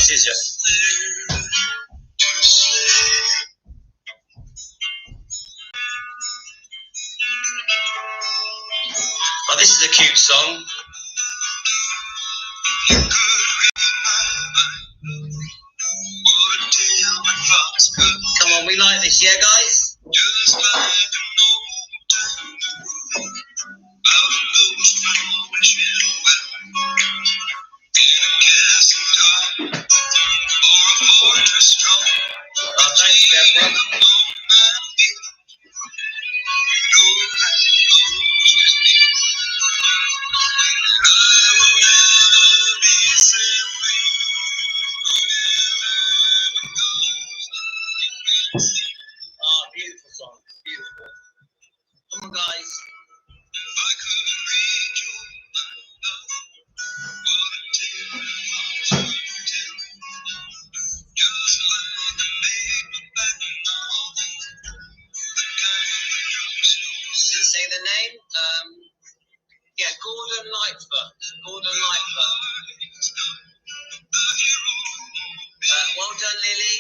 is it? Oh, this is a cute song. Come on, we like this, yeah, guys? Oh, thanks, Deborah. Oh, beautiful song. Beautiful. Come on, guys. Does it say the name? Yeah, Gordon Lightfoot. Gordon Lightfoot. Well done, Lily.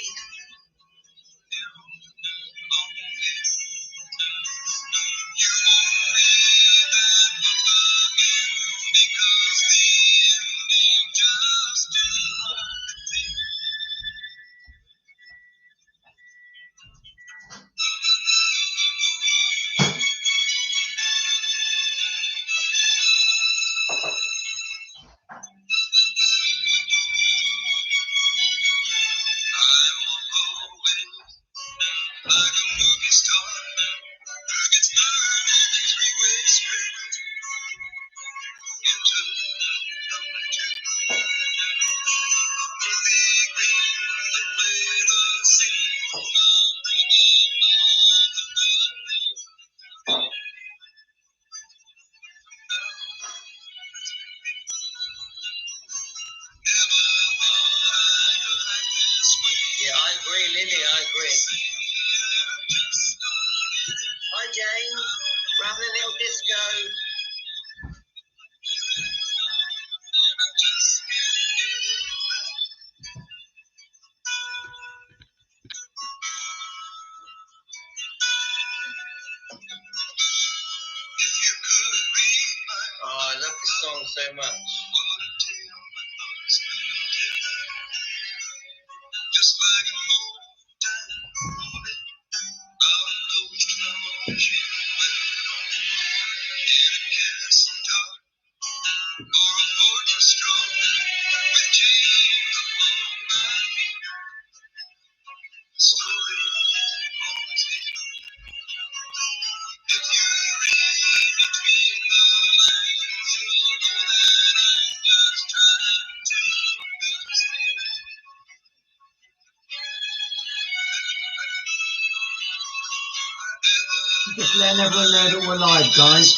Yeah, I agree, Lily, I agree. Hi, Jane. We're having a little disco. Oh, I love this song so much. Just letting everyone know that we're live, guys.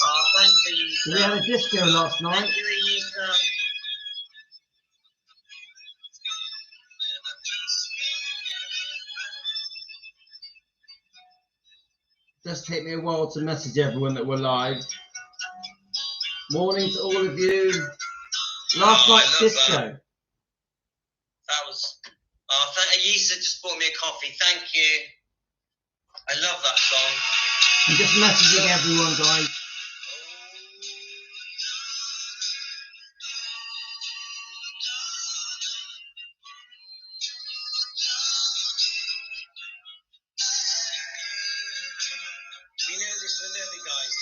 Oh, thank you. We had a disco last night. Thank you, Elisa. Just take me a while to message everyone that we're live. Morning to all of you. Last night's disco. That was... Oh, Elisa just bought me a coffee. Thank you. I love that song. I'm just messaging everyone, guys. We know this one, don't we, guys?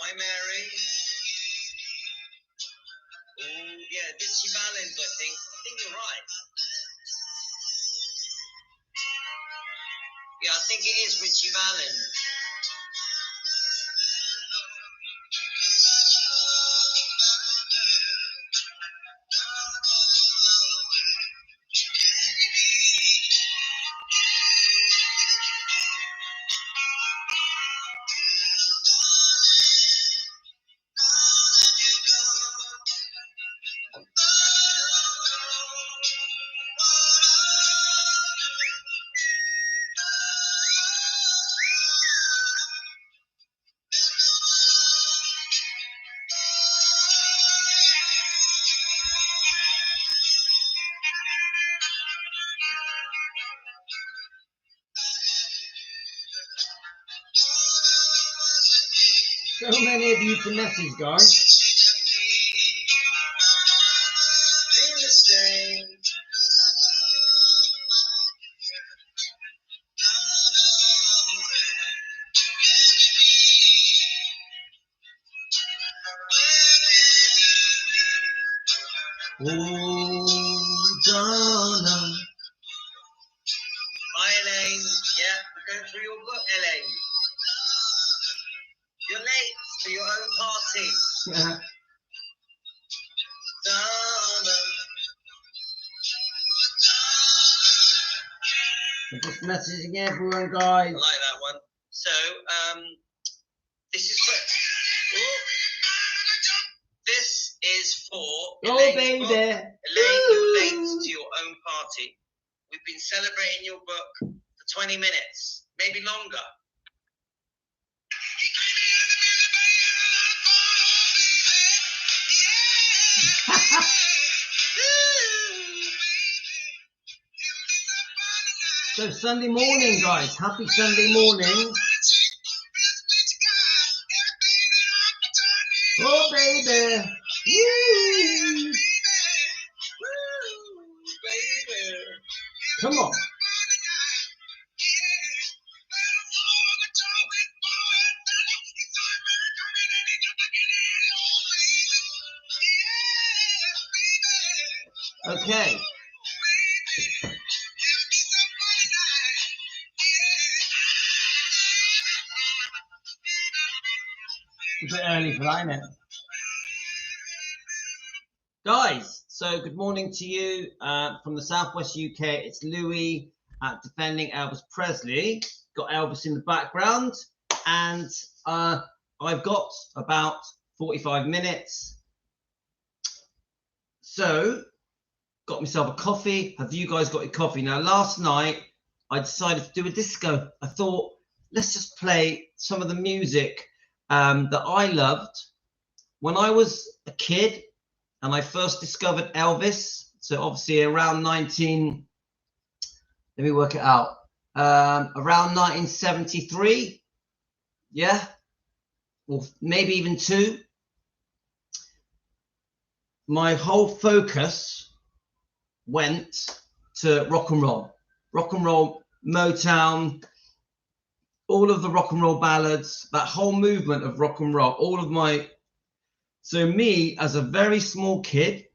Hi, Mary. Oh, yeah, Richie Valens, I think. I think you're right. Yeah, I think it is Richie Valens. So many of you to message, guys. Oh, darling. Hi, Elaine. Yeah, we're going through your book, Elaine. You're late for your own party. Yeah. Darling. I'm just messaging everyone, guys. I like that one. So, this is for... This is for Elaine's book. Elaine, you're late to your own party. We've been celebrating your book for 20 minutes, maybe longer. So Sunday morning, guys. Happy Sunday morning. Oh, baby. Woo. Come on. Okay. A bit early for that, isn't it? Guys, so good morning to you from the Southwest UK. It's Louis defending Elvis Presley. Got Elvis in the background, and I've got about 45 minutes. So, got myself a coffee. Have you guys got your coffee? Now, last night, I decided to do a disco. I thought, let's just play some of the music that I loved when I was a kid and I first discovered Elvis. So obviously around let me work it out, around 1973, yeah, or maybe even two. My whole focus went to rock and roll, Motown, all of the rock and roll ballads, that whole movement of rock and roll, all of my... So me, as a very small kid,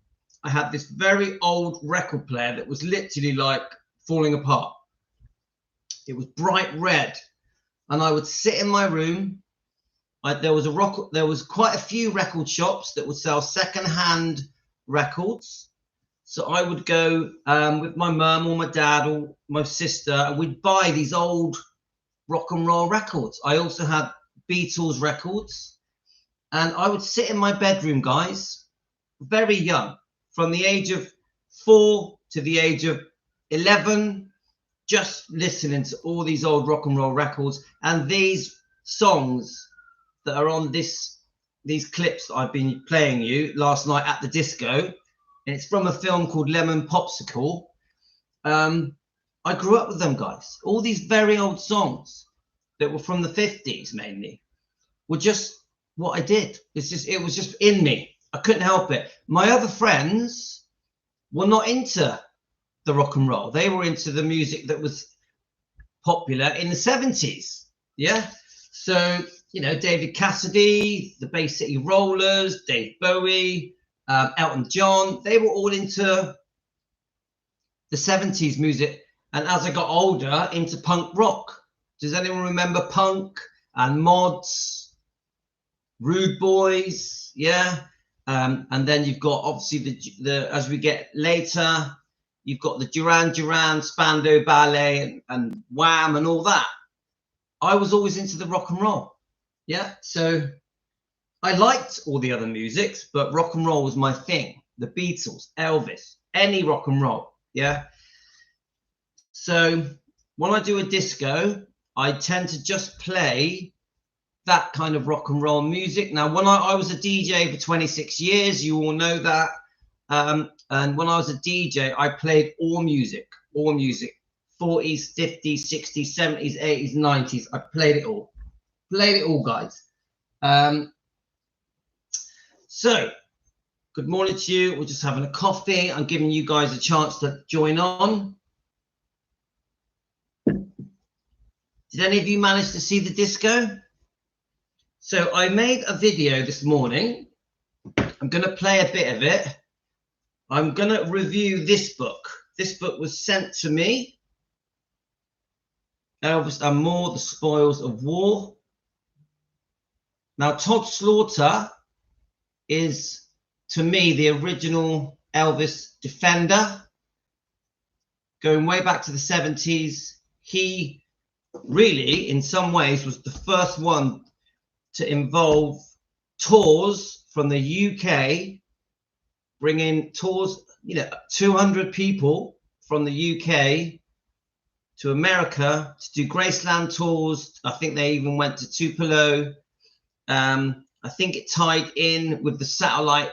I had this very old record player that was literally like falling apart. It was bright red, and I would sit in my room. There was quite a few record shops that would sell second-hand records. So I would go with my mum or my dad or my sister, and we'd buy these old rock and roll records. I also had Beatles records. And I would sit in my bedroom, guys, very young, from the age of 4 to the age of 11, just listening to all these old rock and roll records and these songs that are on these clips that I've been playing you last night at the disco. And it's from a film called Lemon Popsicle. I grew up with them, guys. All these very old songs that were from the 50s mainly were just what I did. It was just in me. I couldn't help it. My other friends were not into the rock and roll. They were into the music that was popular in the 70s. Yeah. So, you know, David Cassidy, the Bay City Rollers, Dave Bowie, Elton John, they were all into the 70s music. And as I got older, into punk rock. Does anyone remember punk and mods? Rude Boys, yeah, and then you've got obviously the as we get later, you've got the Duran Duran, Spandau Ballet, and Wham and all that. I was always into the rock and roll, yeah. So I liked all the other musics, but rock and roll was my thing. The Beatles, Elvis, any rock and roll, yeah. So when I do a disco, I tend to just play that kind of rock and roll music. Now, when I was a DJ for 26 years, you all know that. And when I was a DJ, I played all music, 40s, 50s, 60s, 70s, 80s, 90s. I played it all, guys. So, good morning to you. We're just having a coffee. I'm giving you guys a chance to join on. Did any of you manage to see the disco? So I made a video this morning. I'm going to play a bit of it. I'm going to review this book. This book was sent to me. Elvis and More, The Spoils of War. Now, Todd Slaughter is, to me, the original Elvis defender. Going way back to the 70s, he really, in some ways, was the first one to involve tours from the UK, bringing tours, 200 people from the UK to America to do Graceland tours. I think they even went to Tupelo. I think it tied in with the satellite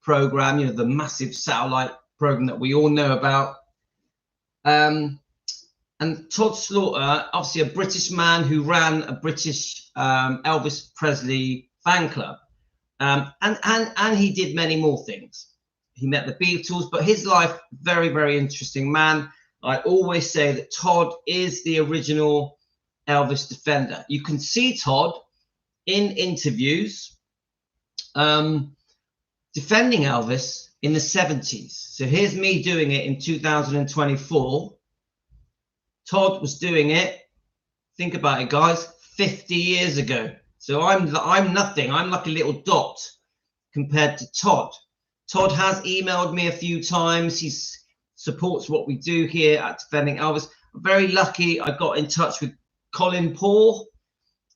program, the massive satellite program that we all know about. And Todd Slaughter, obviously a British man who ran a British Elvis Presley fan club. And he did many more things. He met the Beatles, but his life, very, very interesting man. I always say that Todd is the original Elvis defender. You can see Todd in interviews defending Elvis in the 70s. So here's me doing it in 2024. Todd was doing it, think about it, guys, 50 years ago. So I'm nothing. I'm like a little dot compared to Todd. Todd has emailed me a few times. He supports what we do here at Defending Elvis. I'm very lucky I got in touch with Colin Paul,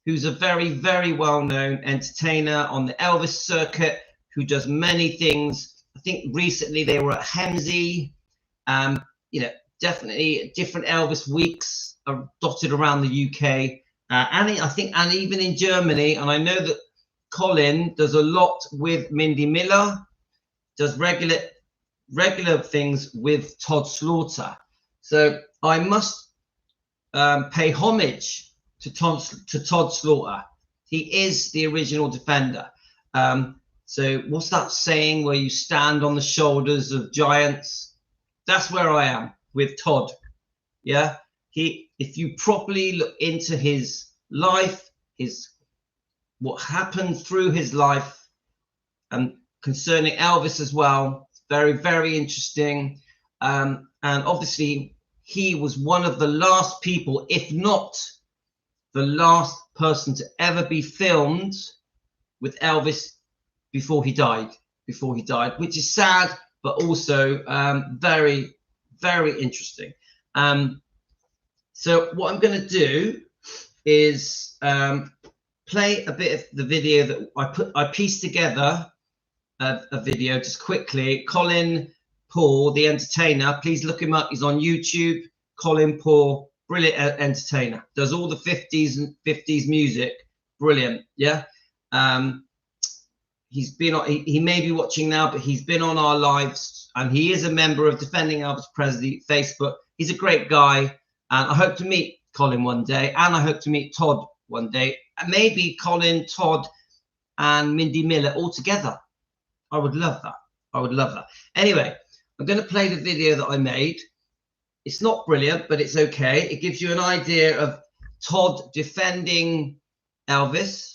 who's a very, very well-known entertainer on the Elvis circuit, who does many things. I think recently they were at Hemsey. Definitely different Elvis weeks are dotted around the UK. And even in Germany. And I know that Colin does a lot with Mindy Miller, does regular things with Todd Slaughter. So I must pay homage to Todd Slaughter. He is the original defender. So what's that saying where you stand on the shoulders of giants? That's where I am with Todd. Yeah. If you properly look into his life, what happened through his life, and concerning Elvis as well, very, very interesting. And obviously, he was one of the last people, if not the last person, to ever be filmed with Elvis before he died. Which is sad, but also very, very interesting. So what I'm going to do is play a bit of the video that I pieced together a video just quickly. Colin Paul, the entertainer, please look him up. He's on YouTube. Colin Paul, brilliant entertainer. Does all the 50s music. Brilliant. Yeah. He's been on, he may be watching now, but he's been on our lives, and he is a member of Defending Elvis Presley Facebook. He's a great guy, and I hope to meet Colin one day, and I hope to meet Todd one day, and maybe Colin, Todd, and Mindy Miller all together. I would love that. Anyway, I'm going to play the video that I made. It's not brilliant, but it's okay. It gives you an idea of Todd defending Elvis.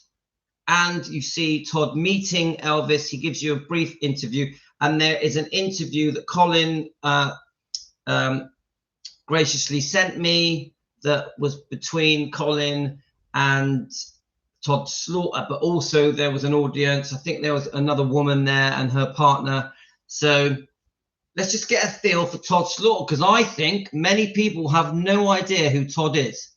And you see Todd meeting Elvis. He gives you a brief interview. And there is an interview that Colin graciously sent me that was between Colin and Todd Slaughter. But also there was an audience. I think there was another woman there and her partner. So let's just get a feel for Todd Slaughter, because I think many people have no idea who Todd is.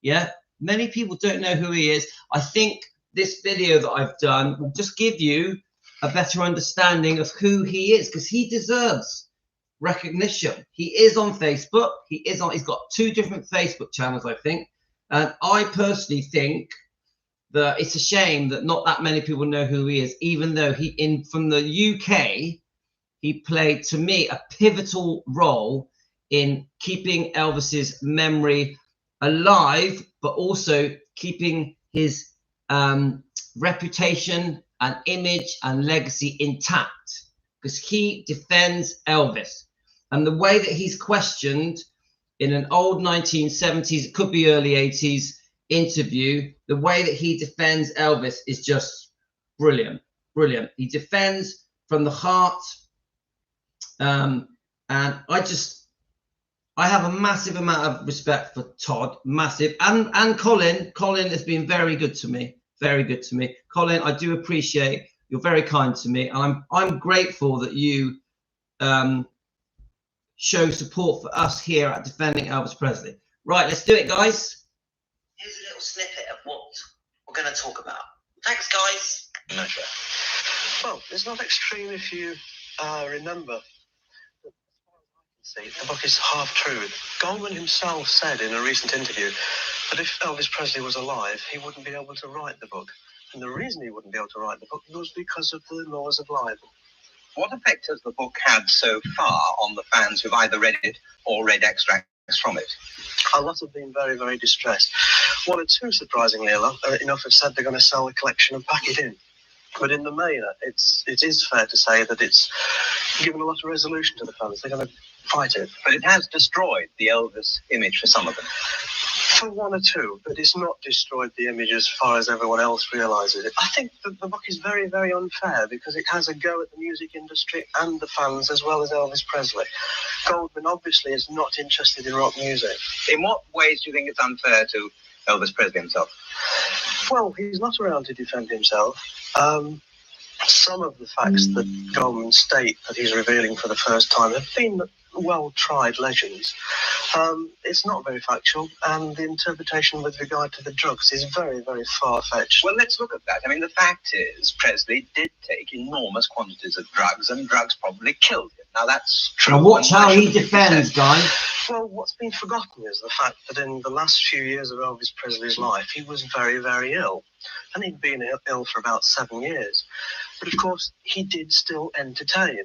Yeah, many people don't know who he is. I think this video that I've done will just give you a better understanding of who he is, because he deserves recognition. He is on Facebook. He's got 2 different Facebook channels, I think. And I personally think that it's a shame that not that many people know who he is, even though from the UK, he played, to me, a pivotal role in keeping Elvis's memory alive, but also keeping his reputation and image and legacy intact, because he defends Elvis. And the way that he's questioned in an old 1970s, it could be early 80s interview, the way that he defends Elvis is just brilliant, brilliant. He defends from the heart. And I have a massive amount of respect for Todd, massive, and Colin. Colin has been very good to me, very good to me. Colin, I do appreciate, you're very kind to me, and I'm grateful that you show support for us here at Defending Elvis Presley. Right, let's do it, guys. Here's a little snippet of what we're going to talk about. Thanks, guys. Measure. Well, it's not extreme if you remember. See, the book is half true. Goldman himself said in a recent interview that if Elvis Presley was alive, he wouldn't be able to write the book. And the reason he wouldn't be able to write the book was because of the laws of libel. What effect has the book had so far on the fans who've either read it or read extracts from it? A lot have been very, very distressed. One or two, surprisingly enough, have said they're going to sell the collection and pack it in. But in the main, it is fair to say that it's given a lot of resolution to the fans. They're going to fight it. But it has destroyed the Elvis image for some of them. For one or two, but it's not destroyed the image as far as everyone else realises it. I think that the book is very, very unfair because it has a go at the music industry and the fans as well as Elvis Presley. Goldman obviously is not interested in rock music. In what ways do you think it's unfair to Elvis Presley himself? Well, he's not around to defend himself. Some of the facts that Goldman state that he's revealing for the first time have been well-tried legends. It's not very factual, and the interpretation with regard to the drugs is very, very far-fetched. Well, let's look at that. I mean, the fact is, Presley did take enormous quantities of drugs, and drugs probably killed him. Now, that's true. Now, watch how he defends, guys. Well, what's been forgotten is the fact that in the last few years of Elvis Presley's life, he was very, very ill. And he'd been ill for about 7 years. But, of course, he did still entertain.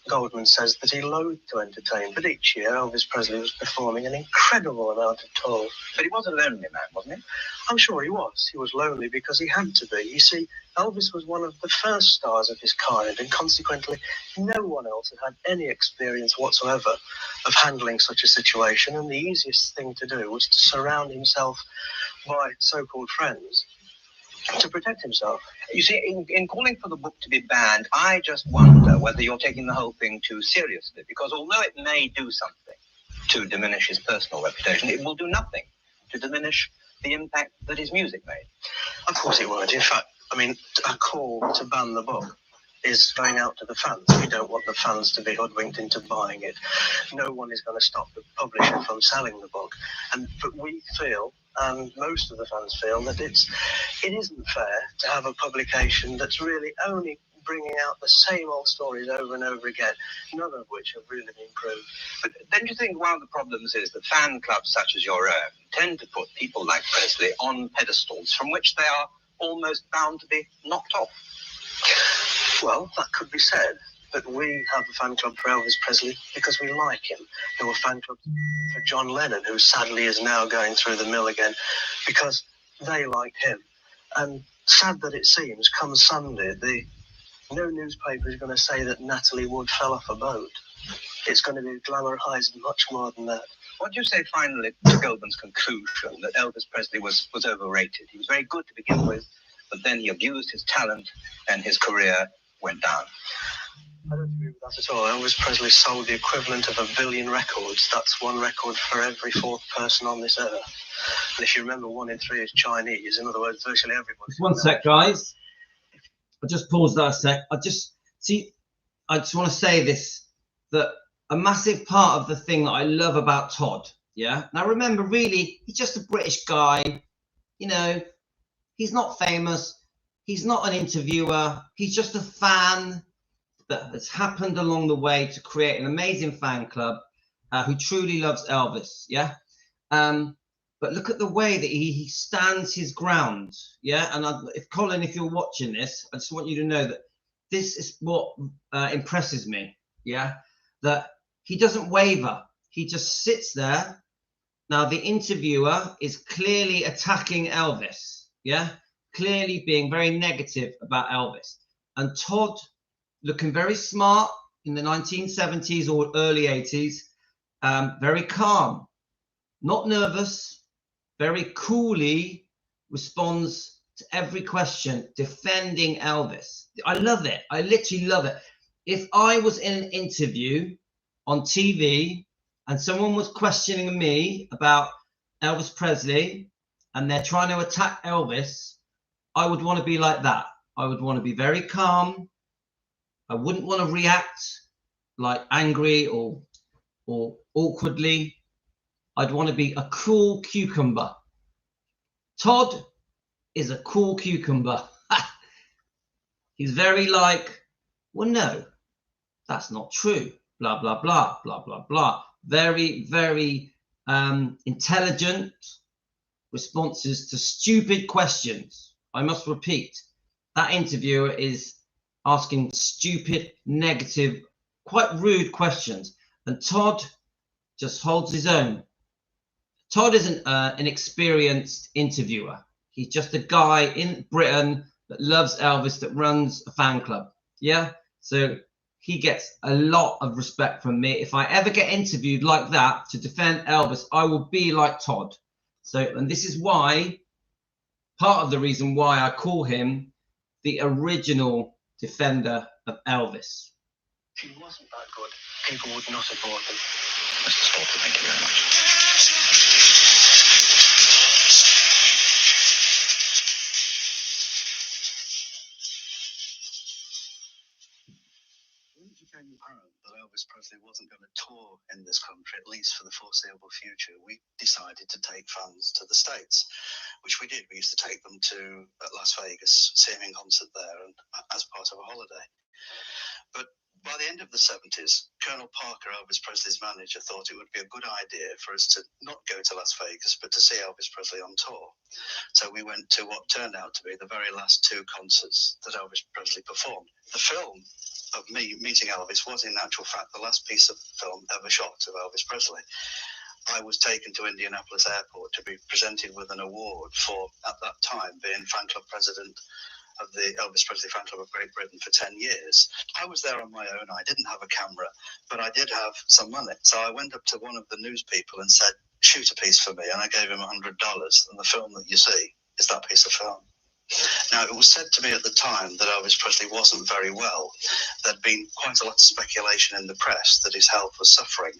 Goldman says that he loathed to entertain, but each year Elvis Presley was performing an incredible amount of tours. But he was a lonely man, wasn't he? I'm sure he was. He was lonely because he had to be. You see, Elvis was one of the first stars of his kind, and consequently, no one else had had any experience whatsoever of handling such a situation, and the easiest thing to do was to surround himself by so-called friends to protect himself. You see, in calling for the book to be banned, I just wonder whether you're taking the whole thing too seriously, because although it may do something to diminish his personal reputation, it will do nothing to diminish the impact that his music made. Of course it won't. In fact, I mean, a call to ban the book is going out to the fans. We don't want the fans to be hoodwinked into buying it. No one is going to stop the publisher from selling the book. But we feel, and most of the fans feel, that it isn't fair to have a publication that's really only bringing out the same old stories over and over again, none of which have really been proved. But don't you think one of the problems is that fan clubs such as your own tend to put people like Presley on pedestals from which they are almost bound to be knocked off? Well, that could be said, but we have a fan club for Elvis Presley because we like him. There were fan clubs for John Lennon, who sadly is now going through the mill again, because they liked him. And sad that it seems, come Sunday, no newspaper is going to say that Natalie Wood fell off a boat. It's going to be glamorized much more than that. What do you say finally to Goldman's conclusion that Elvis Presley was overrated? He was very good to begin with, but then he abused his talent and his career went down. I don't agree with that at all. Elvis Presley sold the equivalent of 1 billion records. That's one record for every fourth person on this earth. And if you remember, 1 in 3 is Chinese. In other words, virtually everyone. Just one sec, guys. I'll just pause that a sec. I just want to say this, that a massive part of the thing that I love about Todd, yeah? Now remember, really, he's just a British guy. You know, he's not famous. He's not an interviewer. He's just a fan that has happened along the way to create an amazing fan club who truly loves Elvis, yeah? But look at the way that he stands his ground, yeah? And Colin, if you're watching this, I just want you to know that this is what impresses me, yeah? That he doesn't waver. He just sits there. Now, the interviewer is clearly attacking Elvis, yeah? clearly being very negative about Elvis. And Todd, looking very smart in the 1970s or early 80s, very calm, not nervous, very coolly responds to every question, defending Elvis. I love it. I literally love it. If I was in an interview on TV and someone was questioning me about Elvis Presley and they're trying to attack Elvis, I would want to be like that. I would want to be very calm. I wouldn't want to react like angry or awkwardly. I'd want to be a cool cucumber. Todd is a cool cucumber. He's very like, well, no, that's not true. Blah, blah, blah, blah, blah, blah. Very, very intelligent responses to stupid questions. I must repeat, that interviewer is asking stupid, negative, quite rude questions. And Todd just holds his own. Todd isn't an experienced interviewer. He's just a guy in Britain that loves Elvis, that runs a fan club. Yeah. So he gets a lot of respect from me. If I ever get interviewed like that to defend Elvis, I will be like Todd. So, and this is why, part of the reason why I call him the original defender of Elvis. If he wasn't that good, people would not have bought them. Mr. Slaughter, thank you very much. When it became apparent that Elvis Presley wasn't going to tour in this country, at least for the foreseeable future, we decided to take fans to the States, which we did. We used to take them to Las Vegas, see him in concert there, and as part of a holiday. But by the end of the 70s, Colonel Parker, Elvis Presley's manager, thought it would be a good idea for us to not go to Las Vegas, but to see Elvis Presley on tour. So we went to what turned out to be the very last two concerts that Elvis Presley performed. The film of me meeting Elvis was, in actual fact, the last piece of film ever shot of Elvis Presley. I was taken to Indianapolis Airport to be presented with an award for, at that time, being fan club president of the Elvis Presley fan club of Great Britain for 10 years. I was there on my own. I didn't have a camera, but I did have some money. So I went up to one of the news people and said, shoot a piece for me. And I gave him $100. And the film that you see is that piece of film. Now, it was said to me at the time that Elvis Presley wasn't very well. There'd been quite a lot of speculation in the press that his health was suffering.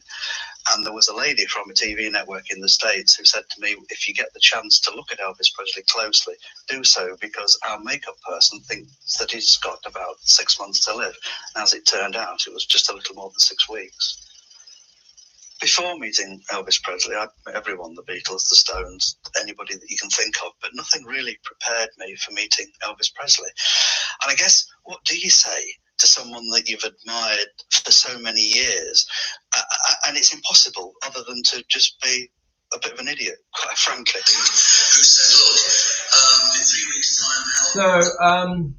And there was a lady from a TV network in the States who said to me, if you get the chance to look at Elvis Presley closely, do so, because our makeup person thinks that he's got about 6 months to live. And as it turned out, it was just a little more than 6 weeks. Before meeting Elvis Presley, I'd met everyone, the Beatles, the Stones, anybody that you can think of, but nothing really prepared me for meeting Elvis Presley. And I guess, what do you say to someone that you've admired for so many years? And it's impossible other than to just be a bit of an idiot, quite frankly. Who said, look, in 3 weeks' time...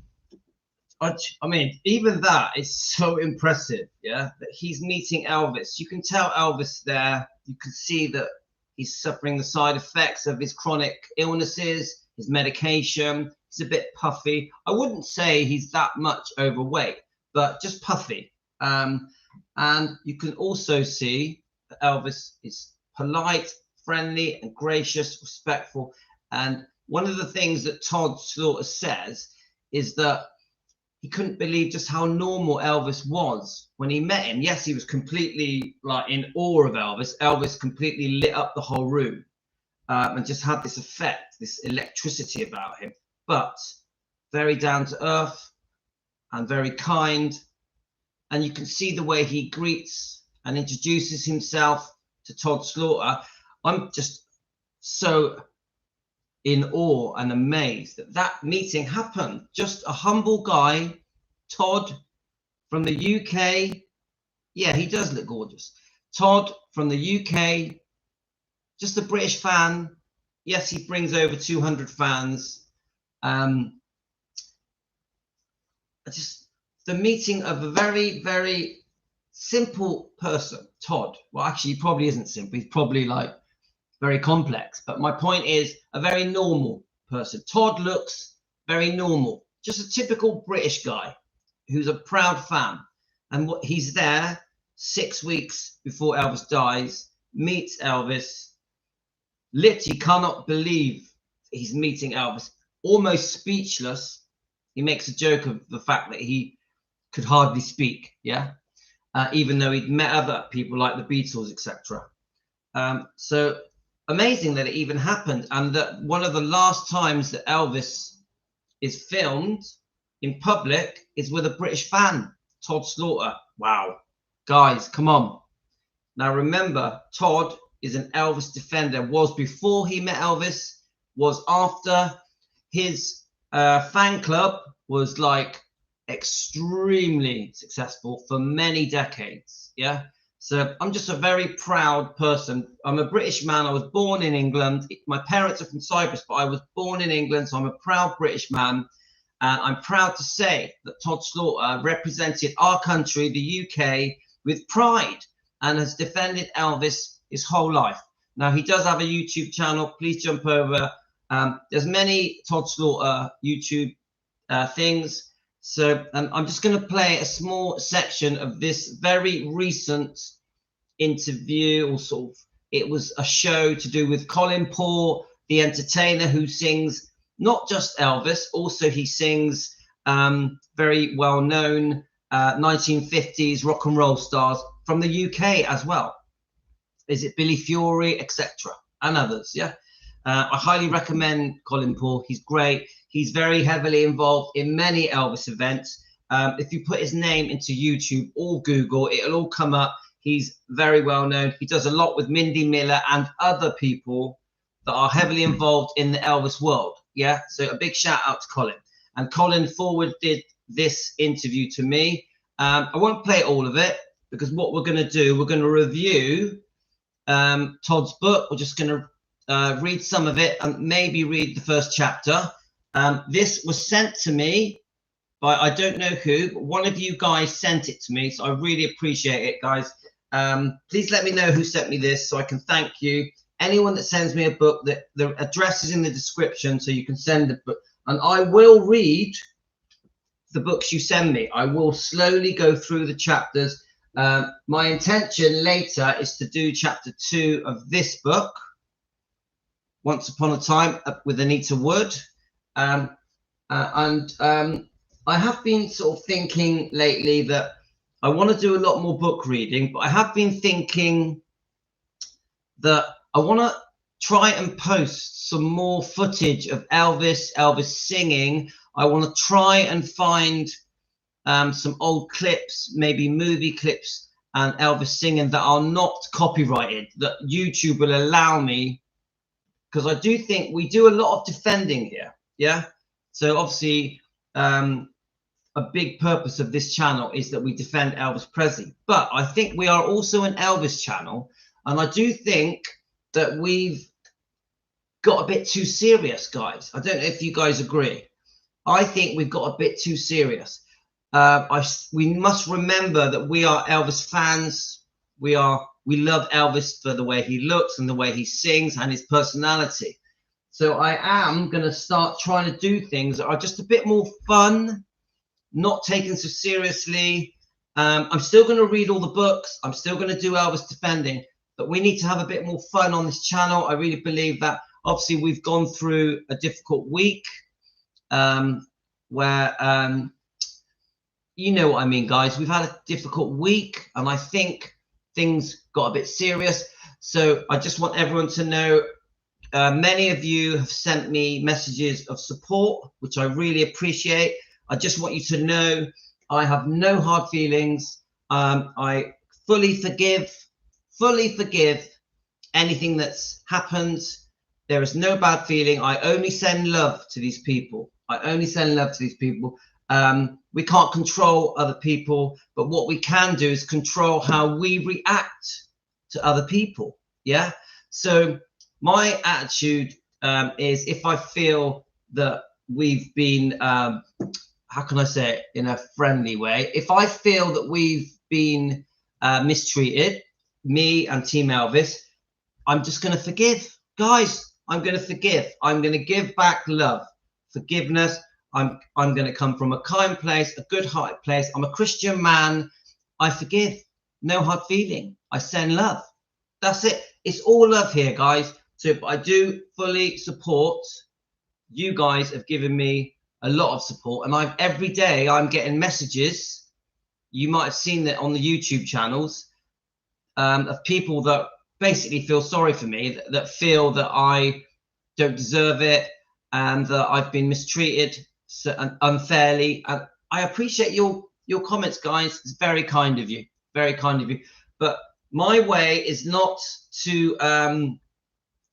So, I mean, even that is so impressive, yeah, that he's meeting Elvis. You can tell Elvis there, you can see that he's suffering the side effects of his chronic illnesses, his medication. He's a bit puffy. I wouldn't say he's that much overweight, but just puffy. And you can also see that Elvis is polite, friendly, and gracious, respectful. And one of the things that Todd Slaughter says is that he couldn't believe just how normal Elvis was when he met him. Yes, he was completely like in awe of Elvis. Elvis completely lit up the whole room and just had this effect, this electricity about him. But very down to earth and very kind. And you can see the way he greets and introduces himself to Todd Slaughter. I'm just so in awe and amazed that that meeting happened. Just a humble guy, Todd from the UK. Yeah, he does look gorgeous. Todd from the UK, just a British fan. Yes, he brings over 200 fans. Just the meeting of a very, very simple person, Todd. Well, actually, he probably isn't simple. He's probably like very complex. But my point is a very normal person. Todd looks very normal, just a typical British guy who's a proud fan. And what he's there 6 weeks before Elvis dies, meets Elvis, literally cannot believe he's meeting Elvis, almost speechless. He makes a joke of the fact that he could hardly speak, even though he'd met other people like the Beatles, etc. So amazing that it even happened, and that one of the last times that Elvis is filmed in public is with a British fan, Todd Slaughter. Wow, guys, come on. Now remember, Todd is an Elvis defender, was before he met Elvis, was after. His fan club was like extremely successful for many decades. So I'm just a very proud person. I'm a British man. I was born in England. My parents are from Cyprus, but I was born in England, so I'm a proud British man. And I'm proud to say that Todd Slaughter represented our country, the UK, with pride and has defended Elvis his whole life. Now, he does have a YouTube channel. Please jump over. There's many Todd Slaughter YouTube things. So I'm just going to play a small section of this very recent interview, or sort of, it was a show to do with Colin Paul, the entertainer, who sings not just Elvis, also he sings very well-known 1950s rock and roll stars from the UK as well. Is it Billy Fury, etc., and others? I highly recommend Colin Paul. He's great. He's very heavily involved in many Elvis events. If you put his name into YouTube or Google, it'll all come up. He's very well known. He does a lot with Mindy Miller and other people that are heavily involved in the Elvis world. So a big shout out to Colin. And Colin forwarded this interview to me. I won't play all of it, because what we're going to do, we're going to review Todd's book. We're just going to read some of it and maybe read the first chapter. This was sent to me by, I don't know who, but one of you guys sent it to me, so I really appreciate it, guys. Please let me know who sent me this so I can thank you. Anyone that sends me a book, that the address is in the description, so you can send the book, and I will read the books you send me. I will slowly go through the chapters. My intention later is to do chapter 2 of this book, Once Upon a Time with Anita Wood. I have been sort of thinking lately that I want to do a lot more book reading, but I have been thinking that I want to try and post some more footage of Elvis singing. I want to try and find some old clips, maybe movie clips, and Elvis singing that are not copyrighted, that YouTube will allow me, because I do think we do a lot of defending here. So obviously a big purpose of this channel is that we defend Elvis Presley, but I think we are also an Elvis channel, and I do think that we've got a bit too serious, guys. I don't know if you guys agree. I think we've got a bit too serious. We must remember that we are Elvis fans. We love Elvis for the way he looks and the way he sings and his personality. So I am going to start trying to do things that are just a bit more fun, not taken so seriously. I'm still going to read all the books. I'm still going to do Elvis defending, but we need to have a bit more fun on this channel. I really believe that. Obviously, we've gone through a difficult week where, you know what I mean, guys. We've had a difficult week, and I think things got a bit serious. So I just want everyone to know, many of you have sent me messages of support, which I really appreciate. I just want you to know I have no hard feelings. I fully forgive anything that's happened. There is no bad feeling. I only send love to these people. We can't control other people, but what we can do is control how we react to other people. So my attitude is, if I feel that we've been how can I say it in a friendly way, if I feel that we've been mistreated, me and Team Elvis, I'm just going to forgive, guys. I'm going to forgive. I'm going to give back love, forgiveness. I'm going to come from a kind place, a good hearted place. I'm a Christian man. I forgive. No hard feeling. I send love. That's it. It's all love here, guys. So I do fully support. You guys have given me a lot of support, and every day I'm getting messages. You might have seen that on the YouTube channels of people that basically feel sorry for me, that feel that I don't deserve it and that I've been mistreated unfairly. And I appreciate your comments, guys. It's very kind of you. Very kind of you. But my way is not to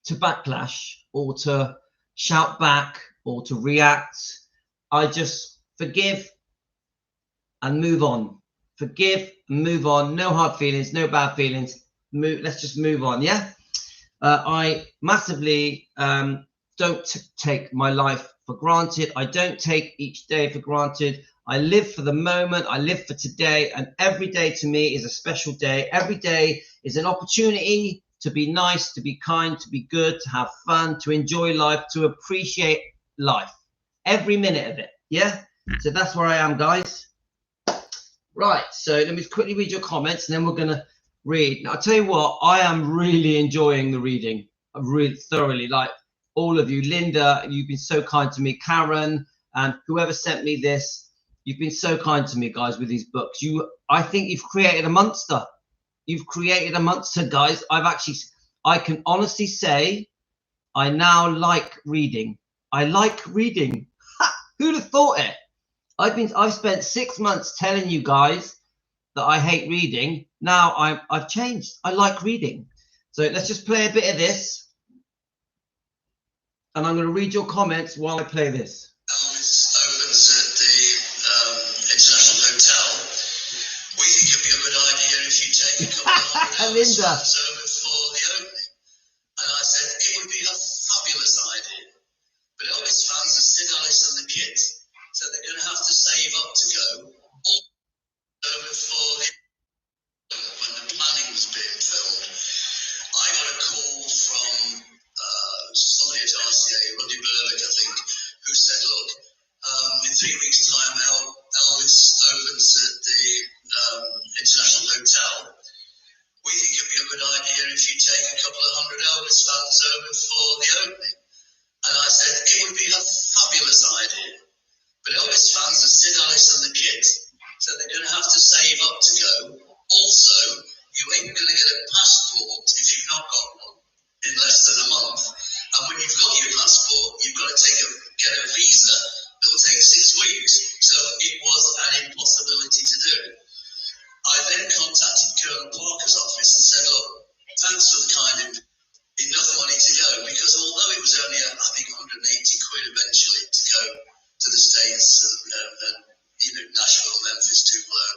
backlash or to shout back or to react. I just forgive and move on. Forgive and move on. No hard feelings, no bad feelings. Let's just move on. Yeah. I massively don't take my life for granted. I don't take each day for granted. I live for the moment. I live for today, and every day to me is a special day. Every day is an opportunity to be nice, to be kind, to be good, to have fun, to enjoy life, to appreciate life. Every minute of it. Yeah. So that's where I am, guys. Right. So let me quickly read your comments, and then we're gonna read. Now, I'll tell you what, I am really enjoying the reading. I really thoroughly, like all of you. Linda, you've been so kind to me. Karen, and whoever sent me this, you've been so kind to me, guys, with these books. I think you've created a monster. You've created a monster, guys. I can honestly say I now like reading. I like reading. Ha! Who'd have thought it? I've spent 6 months telling you guys that I hate reading. Now I've changed. I like reading. So let's just play a bit of this, and I'm going to read your comments while I play this. Elvis opens at the International Hotel. We think it'd be a good idea if you take a couple of hundred Linda. hours over for the opening. And I said it would be a fabulous idea. But Elvis fans are Sid Alice and the kids, so they're going to have to save up to go all over for the when the planning was being filmed. I got a call from somebody at RCA, Roddy Burlick, I think, who said, look, in 3 weeks' time, Elvis opens at the International Hotel. We think it'd be a good idea if you take a couple of hundred Elvis fans over for the opening. And I said, it would be a fabulous idea. But Elvis fans are Sid Alice and the kids, so they're going to have to save up to go. Also, you ain't going to get a passport if you've not got one in less than a month. And when you've got your passport, you've got to get a visa that will take 6 weeks. So it was an impossibility to do. I then contacted Colonel Parker's office and said, look, thanks for the kind enough money to go, because although it was only, I think, 180 quid eventually to go to the States and Nashville, Memphis, Tupelo,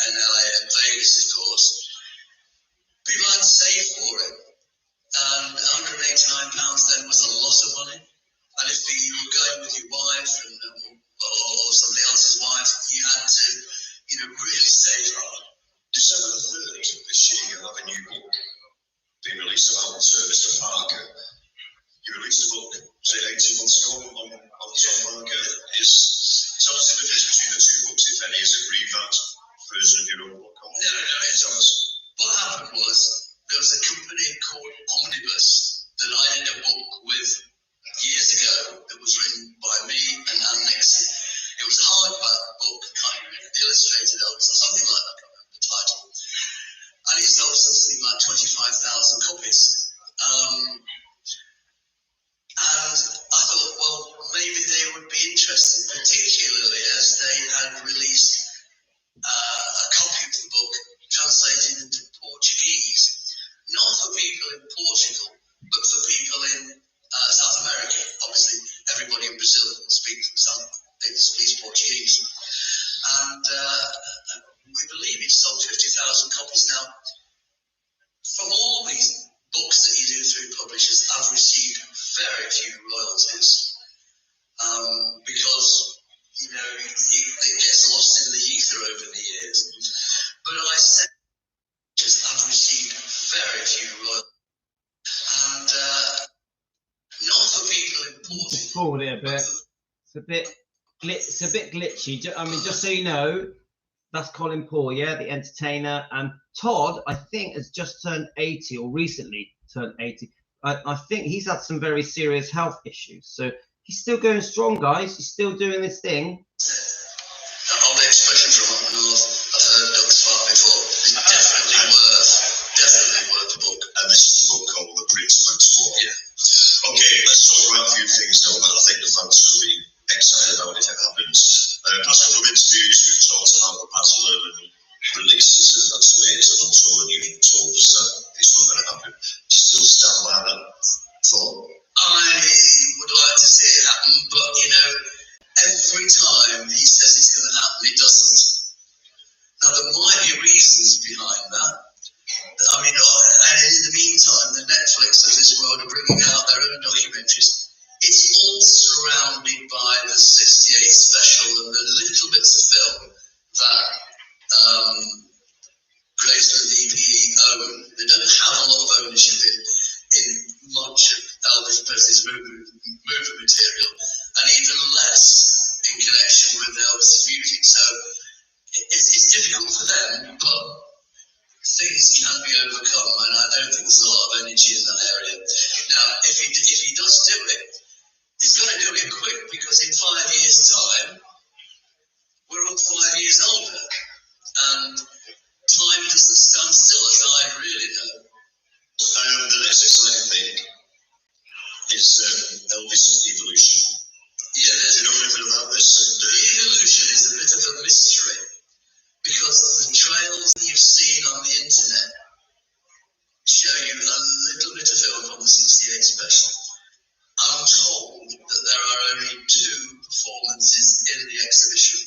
and LA and Vegas, of course, people had to save for it. And £189 then was a lot of money. And if you were going with your wife or somebody else's wife, you had to, really save hard. December the 3rd this year, you'll have a new book being released about Mr. Parker. You released a book, say 18 months ago, on Tom Parker. Tell us the difference between the two books, if any. Is it revamped version of your own book? No. What happened was, there was a company called Omnibus that I did a book with years ago that was written by me and Ann Nixon. It was a hardback book, kind of the illustrated Elvis or something like that. I can't remember the title. And it sold something like 25,000 copies. And I thought, well, maybe they would be interested, particularly as they had released a copy of the book translated into Portuguese. Not for people in Portugal, but for people in South America. Obviously, everybody in Brazil speaks Portuguese. And we believe it sold 50,000 copies. Now, from all these books that you do through publishers, I've received very few royalties because, it gets lost in the ether over the years. But I said, I've received very few royalties. And not for people in Portugal. Forward it a bit. It's a bit It's a bit glitchy. I mean, just so you know, that's Colin Paul, yeah, the entertainer. And Todd, I think, has just turned 80 or recently turned 80. I think he's had some very serious health issues. So he's still going strong, guys. He's still doing this thing. That old expression from up north, I've heard ducks fart before. It's definitely worth a book. And this is the book called The Prince of War. Yeah. Okay, let's talk about a few things now that I think the fans could be excited about if it happens. Past couple of interviews, we've talked about the Presley releases, and that's amazing. And so when you told us that it's not going to happen, do you still stand by that thought? I would like to see it happen, but you know, every time he says it's going to happen, it doesn't. Now, there might be reasons behind that. I mean, and in the meantime, the Netflix of this world are bringing out their own documentaries. It's all surrounded by the 68 special and the little bits of film that Graceland EPE own. They don't have a lot of ownership in much of Elvis Presley's movie material, and even less in connection with Elvis's music. So it's difficult for them, but things can be overcome, and I don't think there's a lot of energy in that area. Now, if he does do it, he's going to do it quick, because in 5 years' time, we're all 5 years older, and time doesn't stand still, as I really know. The next exciting thing is Elvis Evolution. Yeah, do you know anything about this? The evolution is a bit of a mystery, because the trails that you've seen on the internet show you a little bit of film from the 68 special. I'm told that there are only 2 performances in the exhibition.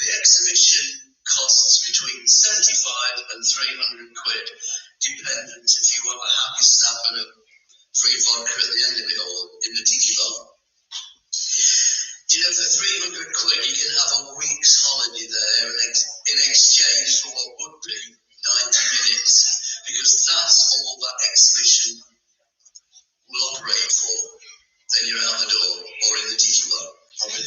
The exhibition costs between 75 and 300 quid, dependent if you want a happy snap and a free vodka at the end of it all in the tiki bar. You know, for 300 quid, you can have a week's holiday there in exchange for what would be 90 minutes, because that's all that exhibition will operate for. Then you're out the door or in the tiki bar. I've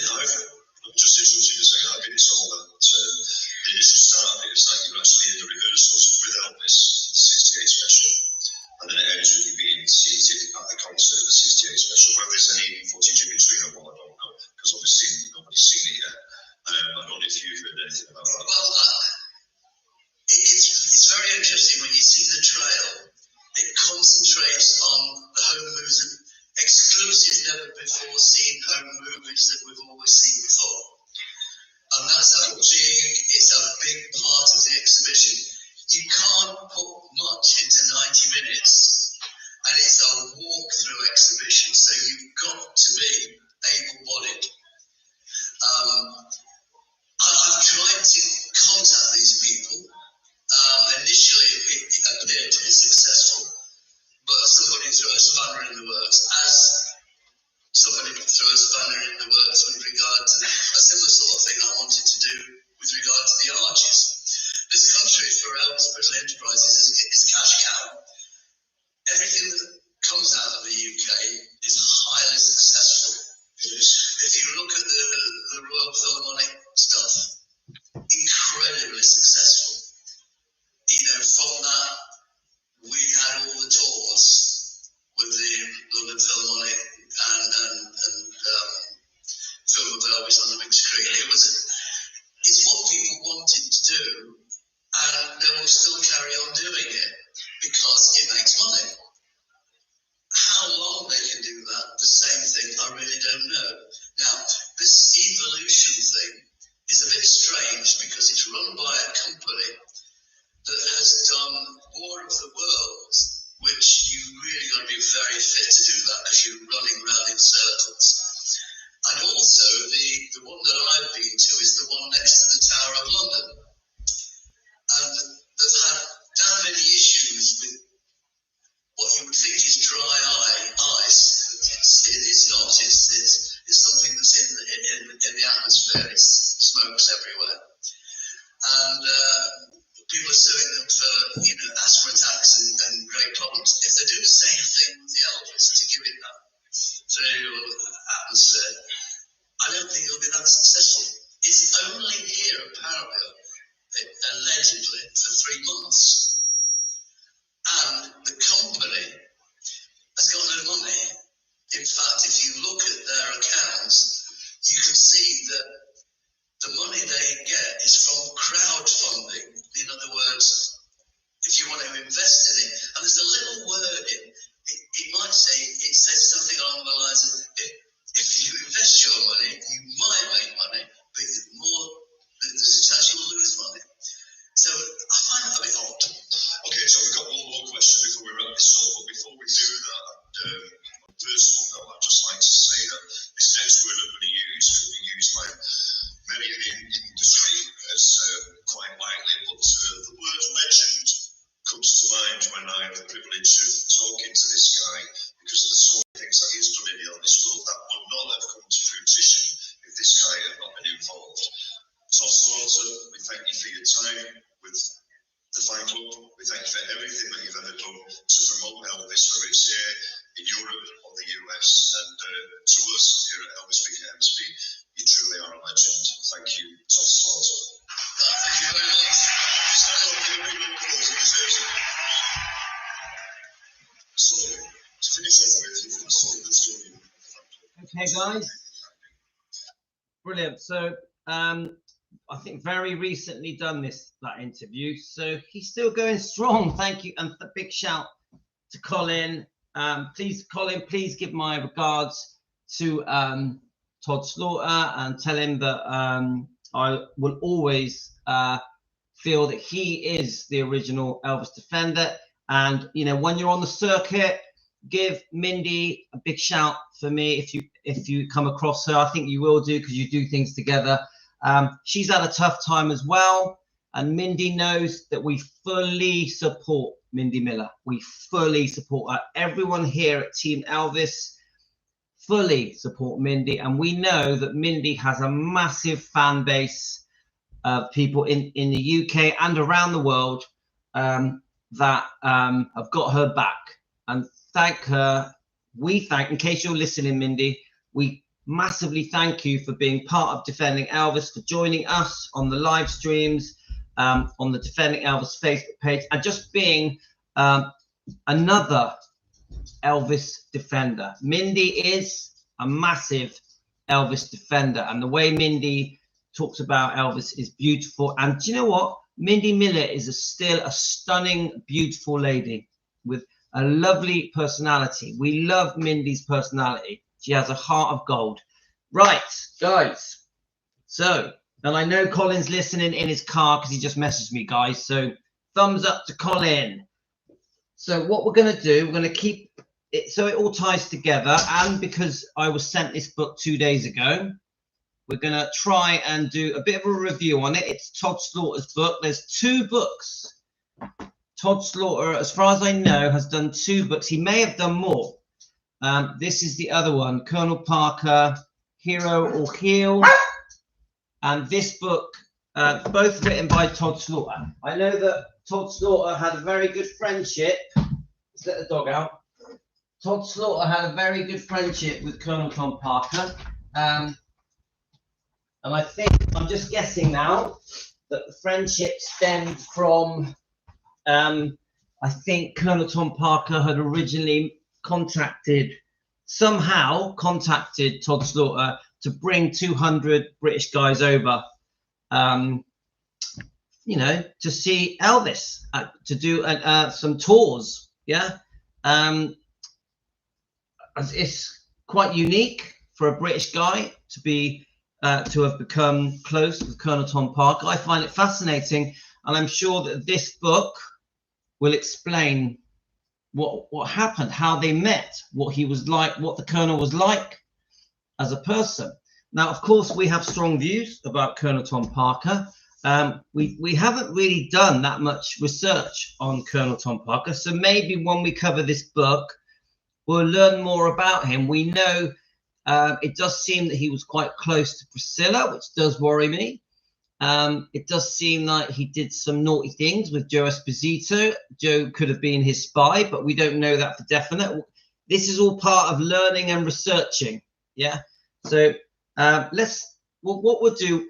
just interrupted you a second. I've been told that the initial start of it is like you're actually in the rehearsals with Elvis for the 68 special, and then it ends with you being seated at the concert of the 68 special. Whether there's any footage in between or what, I don't know, because obviously nobody's seen it yet. I don't know if you've heard anything about that. Well, it's very interesting when you see the trail. It concentrates on the home movies, exclusive, never before seen home movies that we've always seen before. And that's it's a big part of the exhibition. You can't put much into 90 minutes, and it's a walk-through exhibition, so you've got to be able-bodied. I've tried to contact these people. Initially, it appeared to be successful, but somebody threw a spanner in the works, as somebody threw a spanner in the works with regard to a similar sort of thing I wanted to do with regard to the arches. This country, for Elvis Presley Enterprises, is a cash cow. Everything that comes out of the UK is highly successful. If you look at the Royal Philharmonic stuff, incredibly successful. You know, from that, we had all the tours with the London Philharmonic and film of Elvis on the big screen. It's what people wanted to do, and they will still carry on doing it because it makes money. How long they can do that, the same thing, I really don't know. Now, this evolution thing is a bit strange because it's run by a company that has done War of the Worlds, which you really got to be very fit to do that because you're running around in circles. And also, the one that I've been to is the one next to the Tower of London. And they've had damn many issues with what you would think is dry ice. It's not. It's something that's in the atmosphere. It smokes everywhere. And people are suing them for, asthma attacks and great problems. If they do the same thing with the Elvis to give it that through atmosphere, I don't think it'll be that successful. privilege of talking to this guy because of the sort of things that he's done in the Elvis world that would not have come to fruition if this guy had not been involved. Todd Slaughter, we thank you for your time with the fan club. We thank you for everything that you've ever done to promote Elvis, whether it's here in Europe or the US. And to us here at Elvis Week at MSP, you truly are a legend. Thank you, Todd Slaughter. Thank you very much. Stand up, give a big round of applause. He deserves it. So, to finish off with, you've got something that's doing. Okay, guys. Brilliant. So, I think very recently done that interview, so he's still going strong. Thank you, and a big shout to Colin. Please, Colin, please give my regards to Todd Slaughter and tell him that I will always feel that he is the original Elvis defender. And you know, when you're on the circuit, give Mindy a big shout for me if you come across her. I think you will do because you do things together. She's had a tough time as well, and Mindy knows that we fully support Mindy Miller. We fully support her. Everyone here at Team Elvis fully support Mindy, and we know that Mindy has a massive fan base of people in the UK and around the world that have got her back. And thank her. In case you're listening, Mindy, we massively thank you for being part of Defending Elvis, for joining us on the live streams, on the Defending Elvis Facebook page, and just being another Elvis defender. Mindy is a massive Elvis defender, and the way Mindy talks about Elvis is beautiful. And do you know what? Mindy Miller is still a stunning, beautiful lady with a lovely personality. We love Mindy's personality. She has a heart of gold. Right, guys. So, and I know Colin's listening in his car because he just messaged me, guys. So, thumbs up to Colin. So, what we're going to do, we're going to keep it so it all ties together. And because I was sent this book 2 days ago, we're going to try and do a bit of a review on it. It's Todd Slaughter's book. There's 2 books. Todd Slaughter, as far as I know, has done 2 books. He may have done more. This is the other one, Colonel Parker, Hero or Heal. And this book, both written by Todd Slaughter. I know that Todd Slaughter had a very good friendship. Let's let the dog out. Todd Slaughter had a very good friendship with Colonel Tom Parker. And I think, I'm just guessing now, that the friendship stemmed from, I think Colonel Tom Parker had originally somehow contacted Todd Slaughter to bring 200 British guys over, you know, to see Elvis, to do some tours. Yeah. It's quite unique for a British guy to be to have become close with Colonel Tom Parker. I find it fascinating, and I'm sure that this book will explain what happened, how they met, what he was like, what the Colonel was like as a person. Now, of course, we have strong views about Colonel Tom Parker. We haven't really done that much research on Colonel Tom Parker, so maybe when we cover this book, we'll learn more about him. We know it does seem that he was quite close to Priscilla, which does worry me. It does seem like he did some naughty things with Joe Esposito. Joe could have been his spy, but we don't know that for definite. This is all part of learning and researching. Yeah. So what we'll do,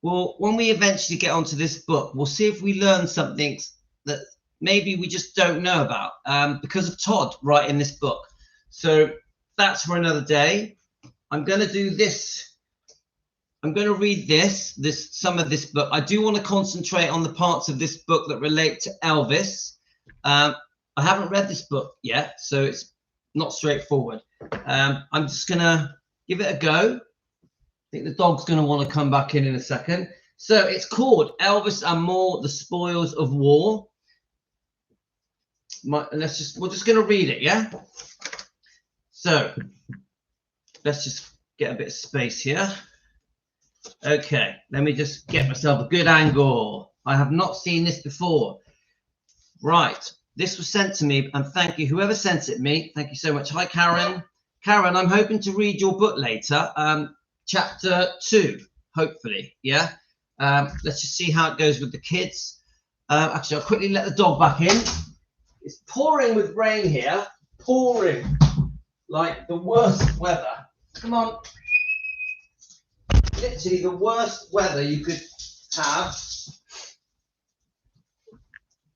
when we eventually get onto this book, we'll see if we learn something that maybe we just don't know about because of Todd writing this book. So that's for another day. I'm going to do this. I'm going to read some of this book. I do want to concentrate on the parts of this book that relate to Elvis. I haven't read this book yet, so it's not straightforward. I'm just going to give it a go. I think the dog's going to want to come back in a second. So it's called Elvis and More, The Spoils of War. We're just going to read it, yeah? So let's just get a bit of space here. Okay, let me just get myself a good angle. I have not seen this before. Right, this was sent to me, and thank you, whoever sent it me. Thank you so much. Hi, Karen. Karen, I'm hoping to read your book later, chapter 2, hopefully. Yeah. Let's just see how it goes with the kids. Actually, I'll quickly let the dog back in. It's pouring with rain here. Pouring like the worst weather. Come on. Literally the worst weather you could have.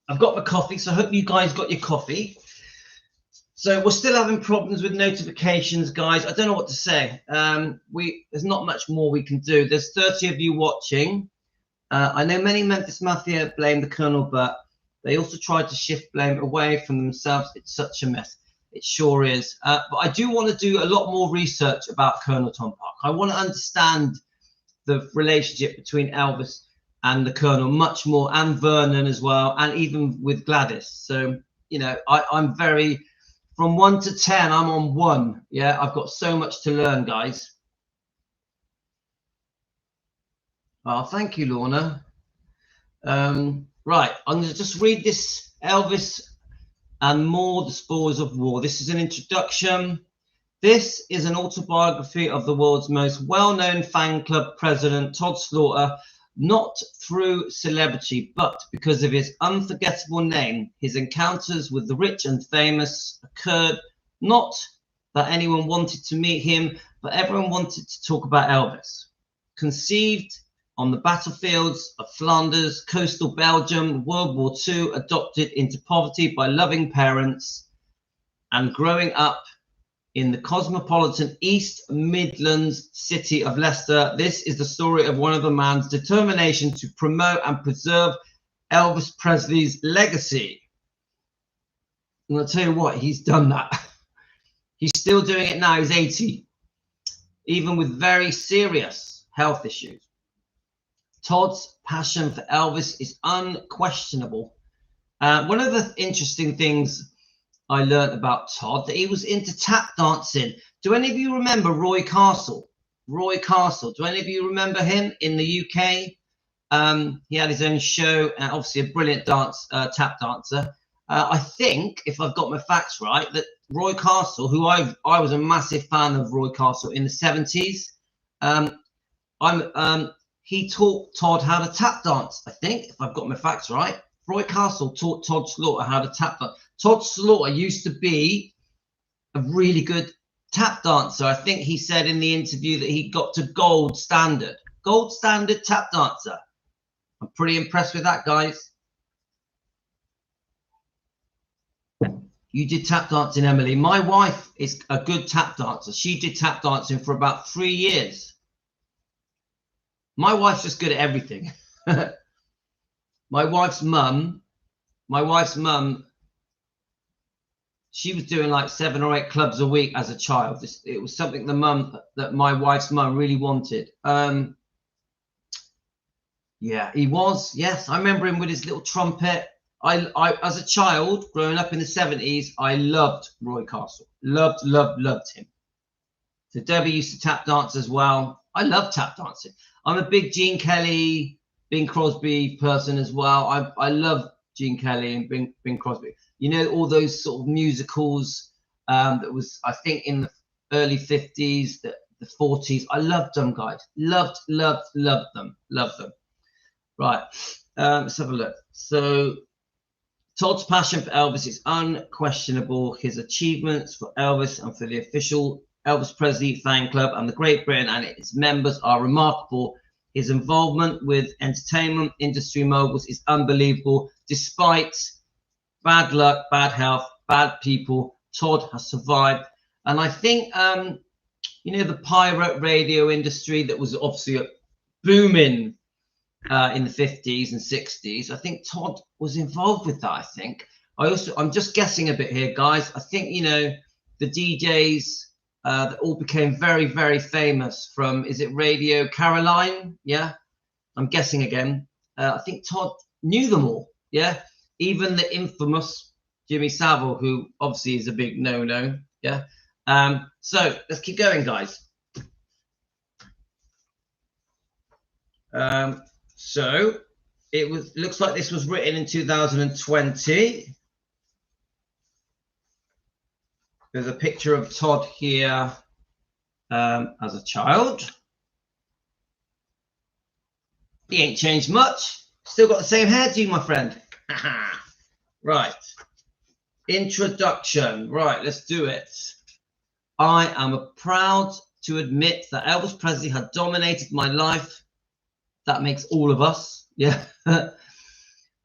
I've got my coffee, so I hope you guys got your coffee. So we're still having problems with notifications, guys. I don't know what to say. There's not much more we can do. There's 30 of you watching. I know many Memphis Mafia blame the Colonel, but they also tried to shift blame away from themselves. It's such a mess. It sure is. But I do want to do a lot more research about Colonel Tom Parker. I want to understand the relationship between Elvis and the Colonel much more, and Vernon as well, and even with Gladys. So, you know, I'm very, from 1 to 10, I'm on 1. Yeah, I've got so much to learn, guys. Oh, thank you, Lorna. Right, I'm going to just read this, Elvis and More, the Spoils of War. This is an introduction. This is an autobiography of the world's most well-known fan club president, Todd Slaughter, not through celebrity, but because of his unforgettable name. His encounters with the rich and famous occurred not that anyone wanted to meet him, but everyone wanted to talk about Elvis. Conceived on the battlefields of Flanders, coastal Belgium, World War II, adopted into poverty by loving parents, and growing up in the cosmopolitan East Midlands city of Leicester. This is the story of one of the man's determination to promote and preserve Elvis Presley's legacy. And I'll tell you what, he's done that. He's still doing it now. He's 80, even with very serious health issues. Todd's passion for Elvis is unquestionable. One of the interesting things I learned about Todd, that he was into tap dancing. Do any of you remember Roy Castle? Roy Castle. Do any of you remember him in the UK? He had his own show, and obviously a brilliant tap dancer. I think, if I've got my facts right, that Roy Castle, who I was a massive fan of Roy Castle in the 70s. He taught Todd how to tap dance, I think, if I've got my facts right. Roy Castle taught Todd Slaughter how to tap dance. Todd Slaughter used to be a really good tap dancer. I think he said in the interview that he got to gold standard tap dancer. I'm pretty impressed with that, guys. You did tap dancing, Emily. My wife is a good tap dancer. She did tap dancing for about 3 years. My wife's just good at everything. My wife's mum, she was doing like 7 or 8 clubs a week as a child. It was something that my wife's mum really wanted. Yeah, he was. Yes, I remember him with his little trumpet. I as a child growing up in the 70s, I loved Roy Castle. Loved him. So Debbie used to tap dance as well. I love tap dancing. I'm a big Gene Kelly, Bing Crosby person as well. I love Gene Kelly and Bing Crosby. You know, all those sort of musicals that was, I think, in the early 50s, the 40s. I loved them, guys. Loved them. Right. Let's have a look. So Todd's passion for Elvis is unquestionable. His achievements for Elvis and for the official Elvis Presley fan club and the Great Britain and its members are remarkable. His involvement with entertainment industry moguls is unbelievable. Despite bad luck, bad health, bad people, Todd has survived. And I think, you know, the pirate radio industry that was obviously booming in the 50s and 60s. I think Todd was involved with that, I think. I'm just guessing a bit here, guys. I think, you know, the DJs that all became very, very famous from, is it Radio Caroline? Yeah, I'm guessing again. I think Todd knew them all. Yeah, even the infamous Jimmy Savile, who obviously is a big no-no. Yeah. So let's keep going, guys. So looks like this was written in 2020. There's a picture of Todd here as a child. He ain't changed much. Still got the same hairdo, my friend. Right. Introduction. Right, let's do it. I am proud to admit that Elvis Presley had dominated my life. That makes all of us. Yeah.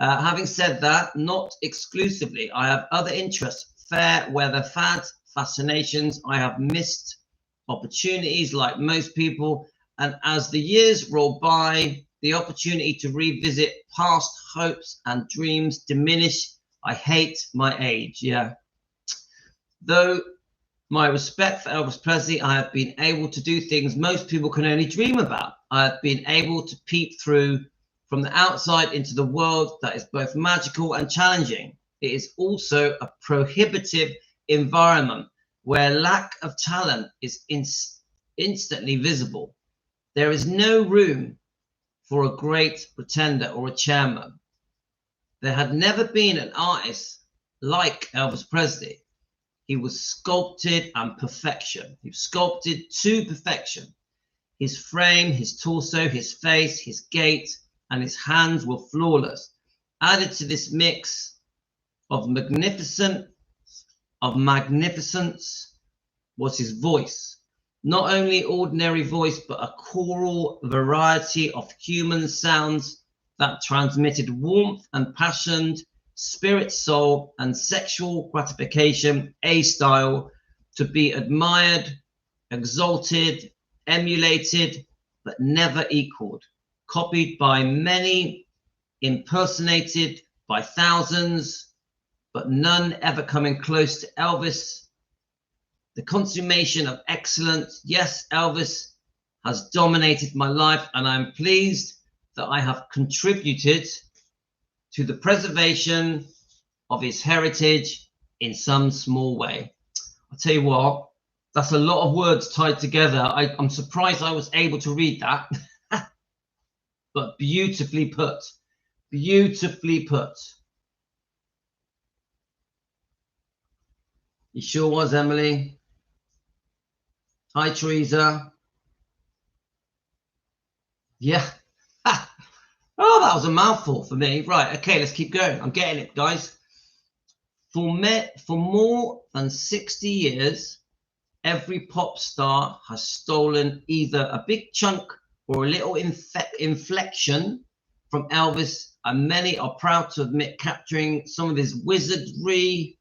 Having said that, not exclusively. I have other interests, fair weather fads, fascinations. I have missed opportunities like most people. And as the years roll by, the opportunity to revisit past hopes and dreams diminish. I hate my age. Yeah. Though my respect for Elvis Presley, I have been able to do things most people can only dream about. I have been able to peep through from the outside into the world that is both magical and challenging. It is also a prohibitive environment where lack of talent is instantly visible. There is no room for a great pretender or a chairman. There had never been an artist like Elvis Presley. He was sculpted and perfection. He was sculpted to perfection. His frame, his torso, his face, his gait, and his hands were flawless. Added to this mix of magnificence was his voice. Not only ordinary voice, but a choral variety of human sounds that transmitted warmth and passion, spirit, soul, and sexual gratification, a style to be admired, exalted, emulated, but never equaled, copied by many, impersonated by thousands, but none ever coming close to Elvis. The consummation of excellence. Yes, Elvis has dominated my life, and I'm pleased that I have contributed to the preservation of his heritage in some small way. I'll tell you what, that's a lot of words tied together. I'm surprised I was able to read that, but beautifully put, beautifully put. You sure was, Emily. Hi, Teresa. Yeah. Oh, that was a mouthful for me. Right, okay, let's keep going. I'm getting it, guys. For more than 60 years, every pop star has stolen either a big chunk or a little inflection from Elvis, and many are proud to admit capturing some of his wizardry.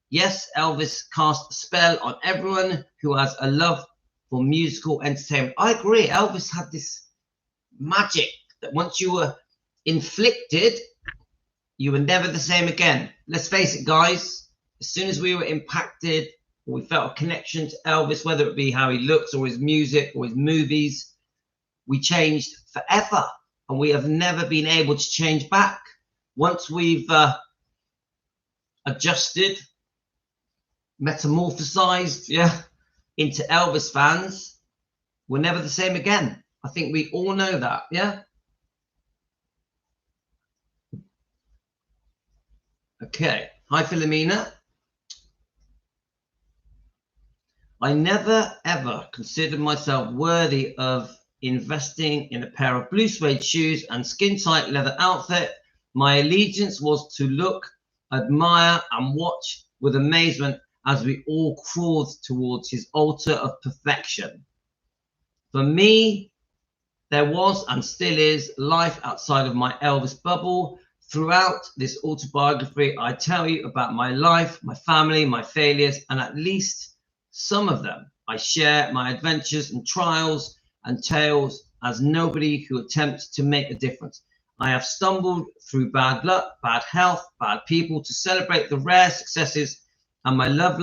Yes, Elvis cast a spell on everyone who has a love for musical entertainment. I agree. Elvis had this magic that once you were inflicted, you were never the same again. Let's face it, guys. As soon as we were impacted, or we felt a connection to Elvis, whether it be how he looks or his music or his movies, we changed forever. And we have never been able to change back. Once we've adjusted, metamorphosized, into Elvis fans, we're never the same again. I think we all know that, yeah? Okay. Hi, Philomena. I never, ever considered myself worthy of investing in a pair of blue suede shoes and skin-tight leather outfit. My allegiance was to look, admire, and watch with amazement as we all crawled towards his altar of perfection. For me, there was and still is life outside of my Elvis bubble. Throughout this autobiography, I tell you about my life, my family, my failures, and at least some of them. I share my adventures and trials and tales as nobody who attempts to make a difference. I have stumbled through bad luck, bad health, bad people to celebrate the rare successes and my love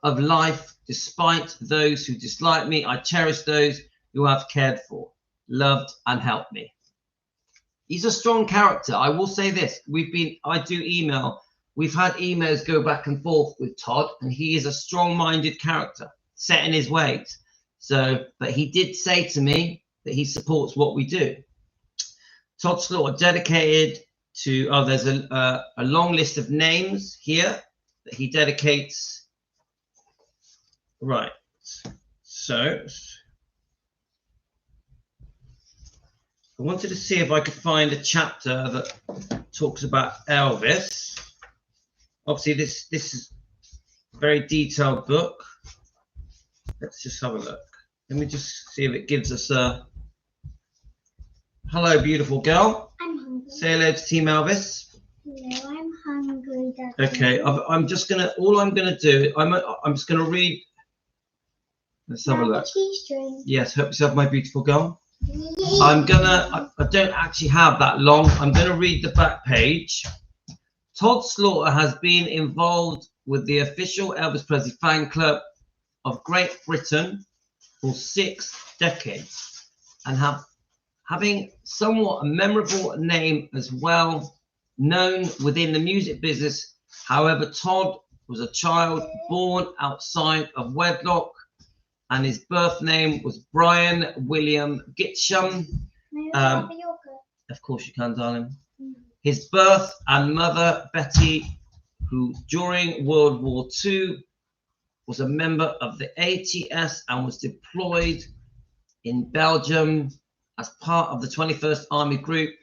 of life. Despite those who dislike me, I cherish those who have cared for, loved, and helped me. He's a strong character. I will say this. I do email. We've had emails go back and forth with Todd, and he is a strong-minded character, set in his ways. So, but he did say to me that he supports what we do. Todd Slaughter, dedicated to, there's a long list of names here. that he dedicates. Right. So I wanted to see if I could find a chapter that talks about Elvis. Obviously, this is a very detailed book. Let's just have a look. Let me just see if it gives us a... Hello, beautiful girl. I'm hungry. Say hello to Team Elvis. No, I'm hungry, Daddy. Okay, I'm just gonna. All I'm gonna do. I'm just gonna read. Let's have a look. Yes, help yourself, my beautiful girl. I'm gonna. I don't actually have that long. I'm gonna read the back page. Todd Slaughter has been involved with the official Elvis Presley fan club of Great Britain for 6 decades, and having somewhat a memorable name as well, known within the music business. However, Todd was a child born outside of wedlock, and his birth name was Brian William Gitchum. Of course you can, darling. His birth and mother, Betty, who during World War II was a member of the ATS and was deployed in Belgium as part of the 21st Army Group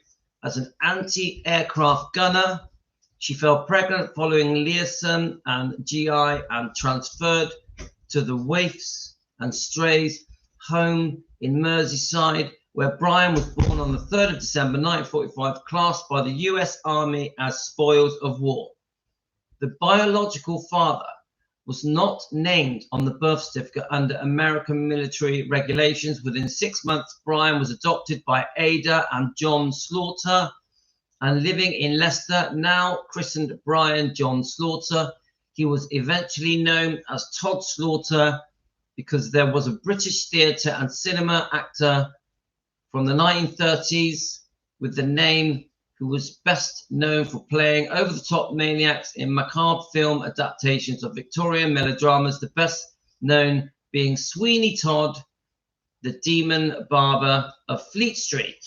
as an anti-aircraft gunner. She fell pregnant following liaison and GI and transferred to the Waifs and Strays home in Merseyside, where Brian was born on the 3rd of December 1945, classed by the US Army as spoils of war. The biological father was not named on the birth certificate under American military regulations. Within 6 months, Brian was adopted by Ada and John Slaughter, and living in Leicester, now christened Brian John Slaughter. He was eventually known as Todd Slaughter because there was a British theatre and cinema actor from the 1930s with the name, who was best known for playing over-the-top maniacs in macabre film adaptations of Victorian melodramas, the best known being Sweeney Todd, the demon barber of Fleet Street.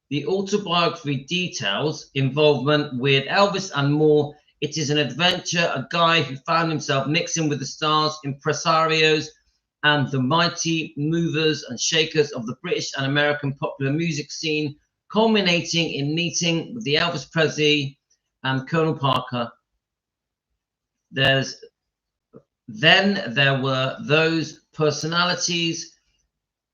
The autobiography details involvement with Elvis and more. It is an adventure, a guy who found himself mixing with the stars, impresarios, and the mighty movers and shakers of the British and American popular music scene, culminating in meeting with the Elvis Presley and Colonel Parker. Then there were those personalities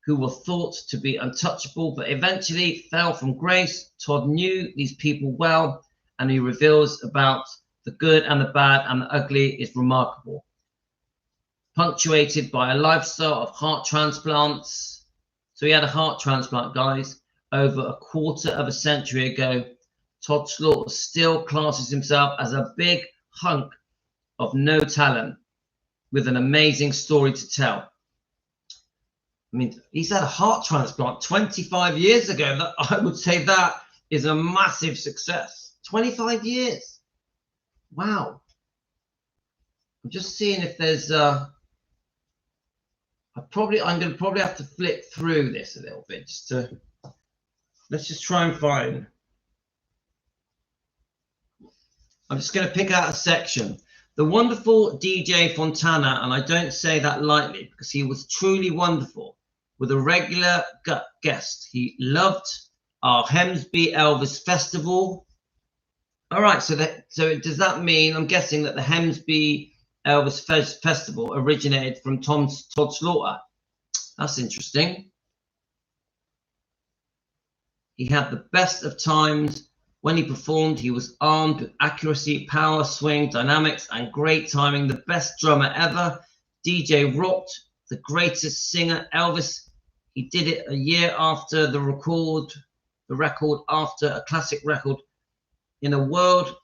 who were thought to be untouchable, but eventually fell from grace. Todd knew these people well, and he reveals about the good and the bad and the ugly is remarkable. Punctuated by a lifestyle of heart transplants. So he had a heart transplant, guys. Over a quarter of a century ago. Todd Slaughter still classes himself as a big hunk of no talent with an amazing story to tell. I mean, he's had a heart transplant 25 years ago. That, I would say that is a massive success. 25 years. Wow. I'm just seeing if there's I'm going to probably have to flip through this a little bit just to... Let's just try and find. I'm just going to pick out a section. The wonderful DJ Fontana, and I don't say that lightly because he was truly wonderful, with a regular guest. He loved our Hemsby Elvis Festival. All right, so does that mean, I'm guessing that the Hemsby Elvis Festival originated from Todd Slaughter? That's interesting. He had the best of times. When he performed, he was armed with accuracy, power, swing, dynamics, and great timing. The best drummer ever. DJ rocked, the greatest singer, Elvis. He did it a year after the record after a classic record. In a world,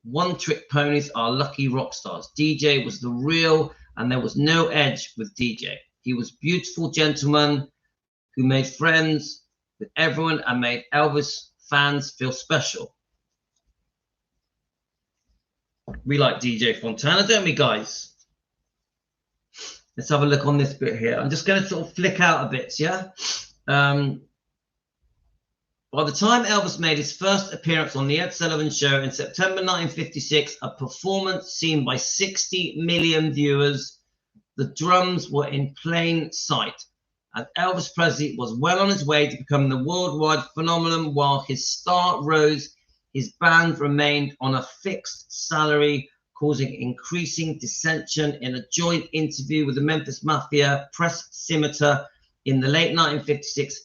one-trick ponies are lucky rock stars. DJ was the real, and there was no edge with DJ. He was a beautiful gentleman who made friends with everyone and made Elvis fans feel special. We like DJ Fontana, don't we, guys? Let's have a look on this bit here. I'm just going to sort of flick out a bit, yeah? By By the time Elvis made his first appearance on The Ed Sullivan Show in September 1956, a performance seen by 60 million viewers, the drums were in plain sight, and Elvis Presley was well on his way to become the worldwide phenomenon. While his star rose, his band remained on a fixed salary, causing increasing dissension. In a joint interview with the Memphis Mafia press scimitar in the late 1956,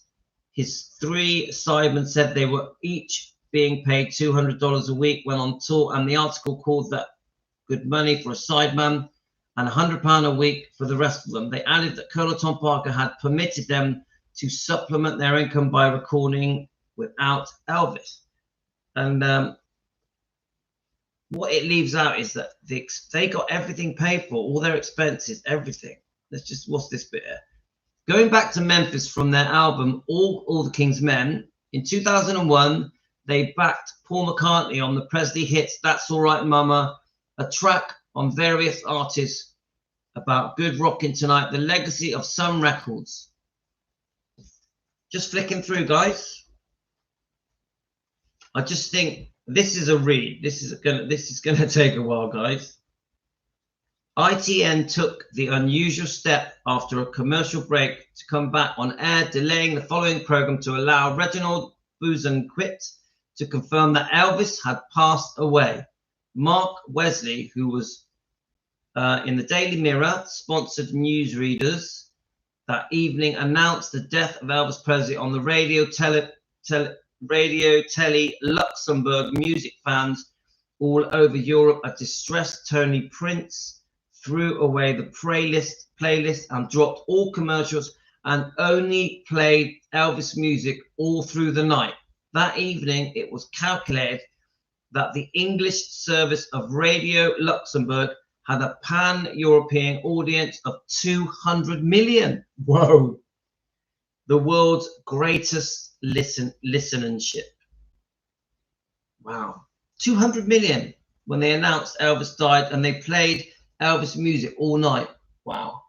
his three sidemen said they were each being paid $200 a week when on tour, and the article called that good money for a sideman and £100 a week for the rest of them. They added that Colonel Tom Parker had permitted them to supplement their income by recording without Elvis. And what it leaves out is that they got everything paid for, all their expenses, everything. Let's just, what's this bit here? Going back to Memphis from their album All the King's Men, in 2001, they backed Paul McCartney on the Presley hits That's All Right Mama, a track on various artists about good rocking tonight, the legacy of some records. Just flicking through, guys. I just think this is a read. This is gonna take a while, guys. ITN took the unusual step after a commercial break to come back on air, delaying the following program to allow Reginald Bosanquet to confirm that Elvis had passed away. Mark Wesley, who was in the Daily Mirror, sponsored newsreaders that evening, announced the death of Elvis Presley on the radio telly Luxembourg. Music fans all over Europe, a distressed Tony Prince threw away the playlist and dropped all commercials and only played Elvis music all through the night. That evening, it was calculated that the English service of Radio Luxembourg had a pan-European audience of 200 million. Whoa! The world's greatest listenership. Wow. 200 million when they announced Elvis died, and they played Elvis music all night. Wow.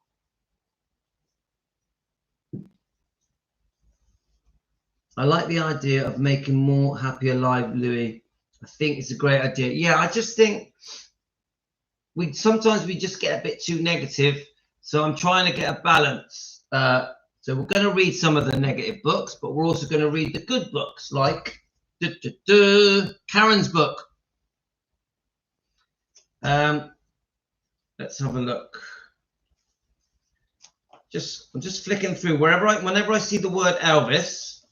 I like the idea of making more Happy Alive, Louis. I think it's a great idea. Yeah, I just think sometimes we just get a bit too negative. So I'm trying to get a balance. So we're going to read some of the negative books, but we're also going to read the good books, like Karen's book. Let's have a look. I'm just flicking through. Whenever I see the word Elvis,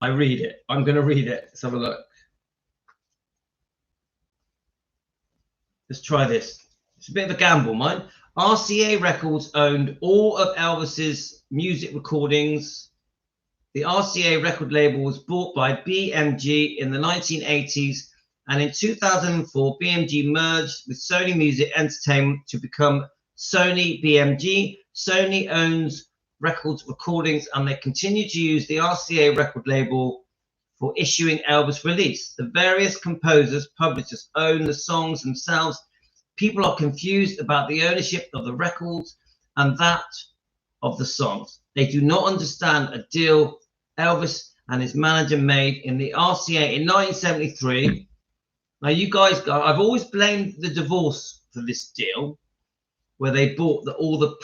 I read it. I'm going to read it. Let's have a look. Let's try this. It's a bit of a gamble, mine. RCA Records owned all of Elvis's music recordings. The RCA record label was bought by BMG in the 1980s, and in 2004, BMG merged with Sony Music Entertainment to become Sony BMG. Sony owns Records recordings, and they continue to use the RCA record label for issuing Elvis release. The various composers, publishers own the songs themselves. People are confused about the ownership of the records and that of the songs. They do not understand a deal Elvis and his manager made in the RCA in 1973. Now, you guys, I've always blamed the divorce for this deal, where they bought all the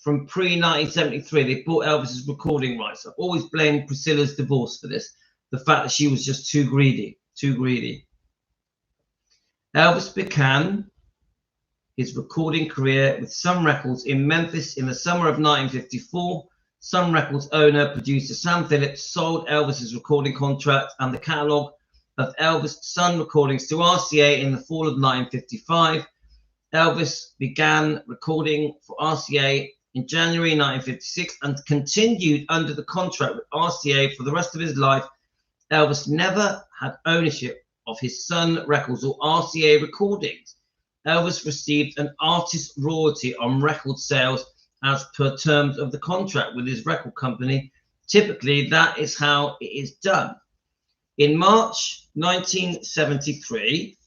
from pre-1973. They bought Elvis's recording rights. I've always blamed Priscilla's divorce for this, the fact that she was just too greedy. Elvis began his recording career with Sun Records in Memphis in the summer of 1954. Sun Records owner, producer Sam Phillips sold Elvis's recording contract and the catalog of Elvis Sun recordings to RCA in the fall of 1955. Elvis began recording for RCA in January 1956 and continued under the contract with RCA for the rest of his life. Elvis never had ownership of his Sun Records or RCA recordings. Elvis received an artist royalty on record sales as per terms of the contract with his record company. Typically, that is how it is done. In March 1973,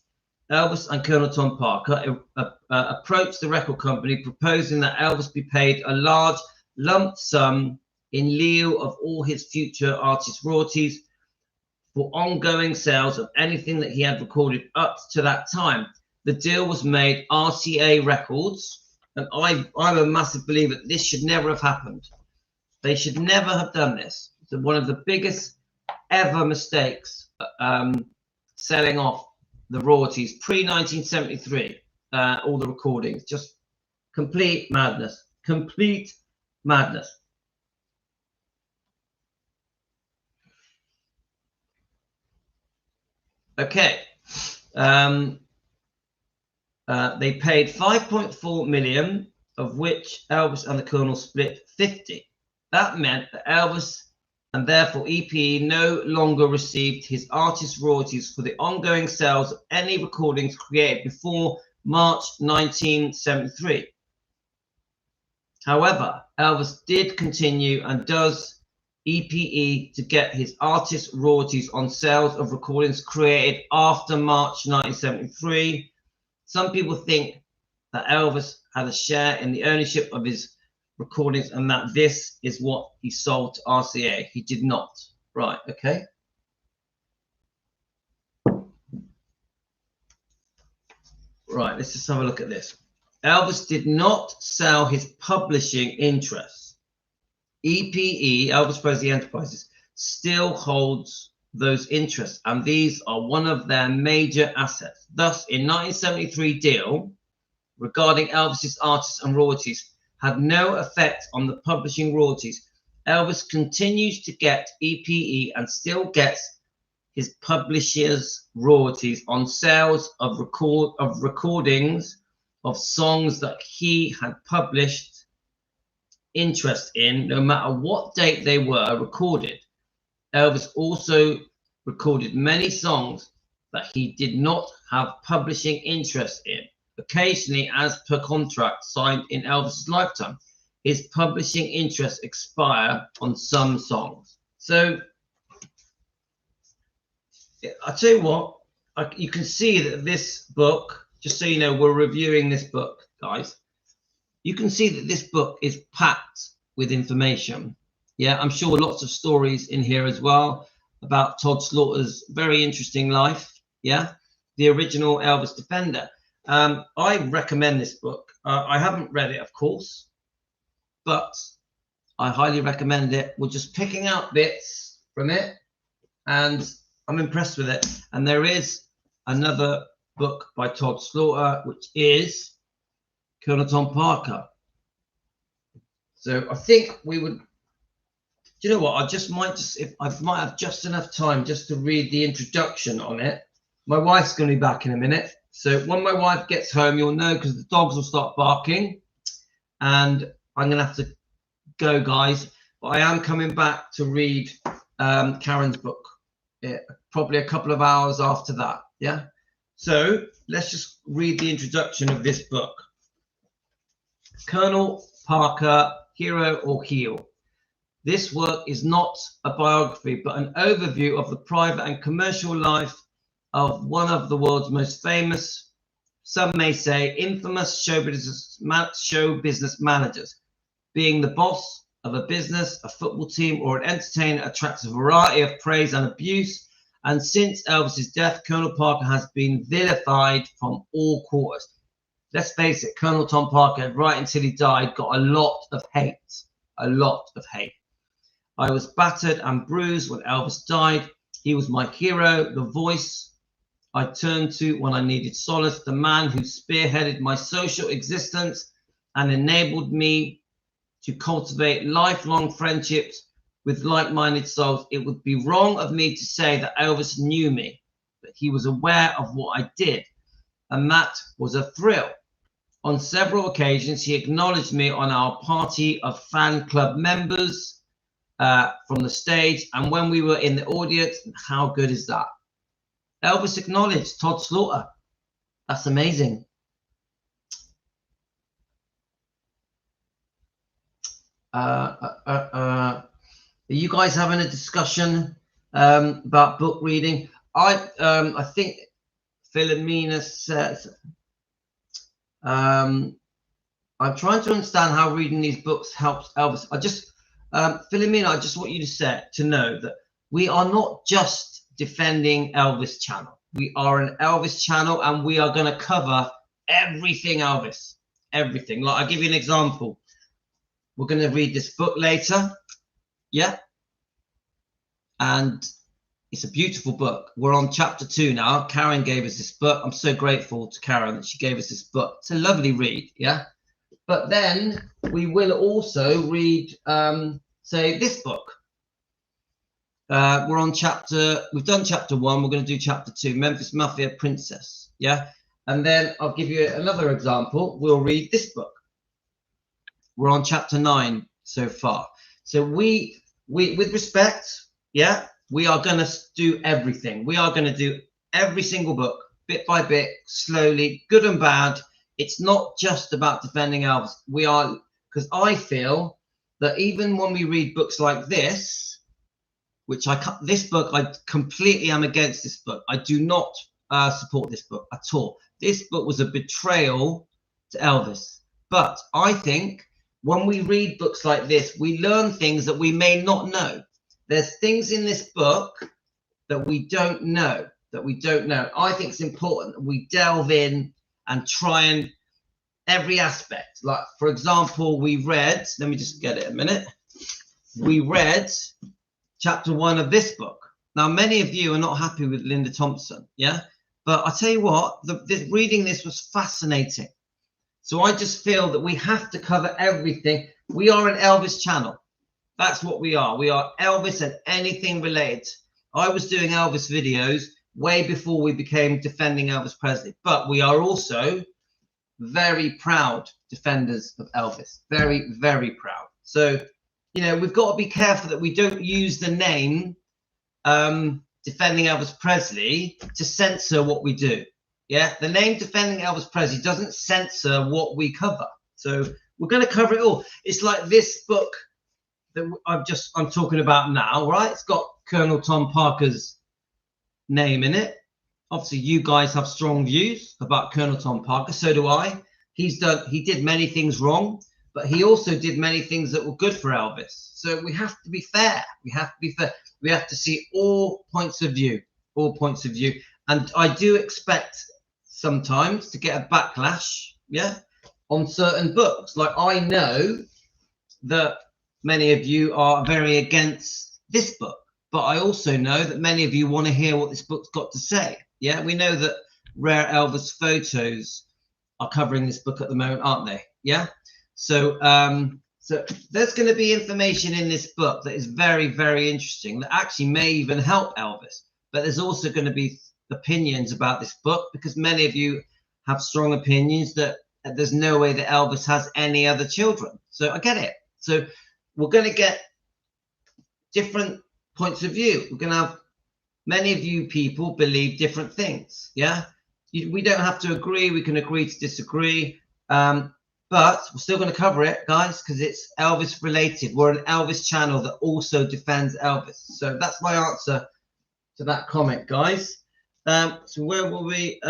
Elvis and Colonel Tom Parker approached the record company, proposing that Elvis be paid a large lump sum in lieu of all his future artist royalties. for ongoing sales of anything that he had recorded up to that time. The deal was made RCA Records, and I'm a massive believer that this should never have happened. They should never have done this. It's one of the biggest ever mistakes, selling off the royalties pre-1973, all the recordings. Just complete madness. Complete madness. Okay. They paid 5.4 million, of which Elvis and the Colonel split 50. That meant that Elvis and therefore EPE no longer received his artist royalties for the ongoing sales of any recordings created before March 1973. However, Elvis did continue and does EPE to get his artist royalties on sales of recordings created after March 1973. Some people think that Elvis had a share in the ownership of his recordings and that this is what he sold to RCA. He did not. Right, okay. Right, let's just have a look at this. Elvis did not sell his publishing interests. EPE, Elvis Presley Enterprises, still holds those interests, and these are one of their major assets. Thus, in 1973 deal regarding Elvis's artists and royalties had no effect on the publishing royalties. Elvis continues to get EPE and still gets his publishers' royalties on sales of recordings of songs that he had published interest in, no matter what date they were recorded. Elvis also recorded many songs that he did not have publishing interest in. Occasionally, as per contract signed in Elvis's lifetime, his publishing interests expire on some songs. So, I'll tell you what, you can see that this book, just so you know, we're reviewing this book, guys. You can see that this book is packed with information. Yeah, I'm sure lots of stories in here as well about Todd Slaughter's very interesting life. Yeah, the original Elvis Defender. I recommend this book. I haven't read it, of course, but I highly recommend it. We're just picking out bits from it, and I'm impressed with it. And there is another book by Todd Slaughter, which is Colonel Tom Parker. So I think we would. Do you know what? I might have just enough time just to read the introduction on it. My wife's going to be back in a minute. So when my wife gets home, you'll know because the dogs will start barking. And I'm going to have to go, guys. But I am coming back to read Karen's book. Probably a couple of hours after that. Yeah. So let's just read the introduction of this book. Colonel Parker, Hero or Heel. This work is not a biography, but an overview of the private and commercial life of one of the world's most famous, some may say infamous show business managers. Being the boss of a business, a football team, or an entertainer attracts a variety of praise and abuse. And since Elvis's death, Colonel Parker has been vilified from all quarters. Let's face it, Colonel Tom Parker, right until he died, got a lot of hate. A lot of hate. I was battered and bruised when Elvis died. He was my hero, the voice I turned to when I needed solace, the man who spearheaded my social existence and enabled me to cultivate lifelong friendships with like-minded souls. It would be wrong of me to say that Elvis knew me, but he was aware of what I did, and that was a thrill. On several occasions, he acknowledged me on our party of fan club members from the stage, and when we were in the audience. How good is that? Elvis acknowledged Todd Slaughter. That's amazing. Are you guys having a discussion about book reading? I think Philomena says, I'm trying to understand how reading these books helps Elvis. Philomena, I just want you to know that we are not just Defending Elvis channel. We are an Elvis channel, and we are going to cover everything Elvis. Everything. Like, I'll give you an example. We're going to read this book later. Yeah. And it's a beautiful book. We're on chapter 2 now. Karen gave us this book. I'm so grateful to Karen that she gave us this book. It's a lovely read. Yeah. But then we will also read, say, this book. We're on we've done chapter 1. We're going to do chapter 2, Memphis Mafia Princess. Yeah. And then I'll give you another example. We'll read this book. We're on chapter 9 so far. So we with respect, yeah, we are going to do everything. We are going to do every single book, bit by bit, slowly, good and bad. It's not just about defending Elvis. We are, because I feel that even when we read books like this, which this book, I completely am against this book. I do not support this book at all. This book was a betrayal to Elvis. But I think when we read books like this, we learn things that we may not know. There's things in this book that we don't know, I think it's important that we delve in and try and every aspect. Like, for example, we read, let me just get it a minute. We read chapter 1 of this book. Now, many of you are not happy with Linda Thompson, yeah? But I tell you what, reading this was fascinating. So I just feel that we have to cover everything. We are an Elvis channel. That's what we are. We are Elvis and anything related. I was doing Elvis videos way before we became defending Elvis Presley. But we are also very proud defenders of Elvis. Very, very proud. So, you know, we've got to be careful that we don't use the name defending Elvis Presley to censor what we do. Yeah, the name defending Elvis Presley doesn't censor what we cover. So we're going to cover it all. It's like this book that I'm talking about now, right? It's got Colonel Tom Parker's name in it. Obviously, you guys have strong views about Colonel Tom Parker. So do I. He did many things wrong, but he also did many things that were good for Elvis. So we have to be fair. We have to see all points of view. And I do expect sometimes to get a backlash, yeah, on certain books. Like, I know that many of you are very against this book, but I also know that many of you want to hear what this book's got to say. Yeah, we know that Rare Elvis Photos are covering this book at the moment, aren't they? Yeah. So so there's going to be information in this book that is very, very interesting, that actually may even help Elvis. But there's also going to be opinions about this book, because many of you have strong opinions that there's no way that Elvis has any other children. So I get it. So we're going to get different points of view. We're going to have many of you people believe different things. Yeah, we don't have to agree. We can agree to disagree. But we're still going to cover it, guys, because it's Elvis related. We're an Elvis channel that also defends Elvis. So that's my answer to that comment, guys. So where were we?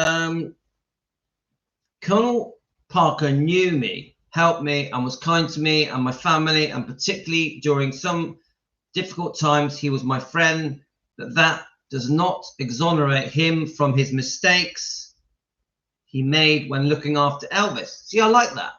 Colonel Parker knew me, helped me, and was kind to me and my family, and particularly during some difficult times, he was my friend. That does not exonerate him from his mistakes he made when looking after Elvis. See, I like that.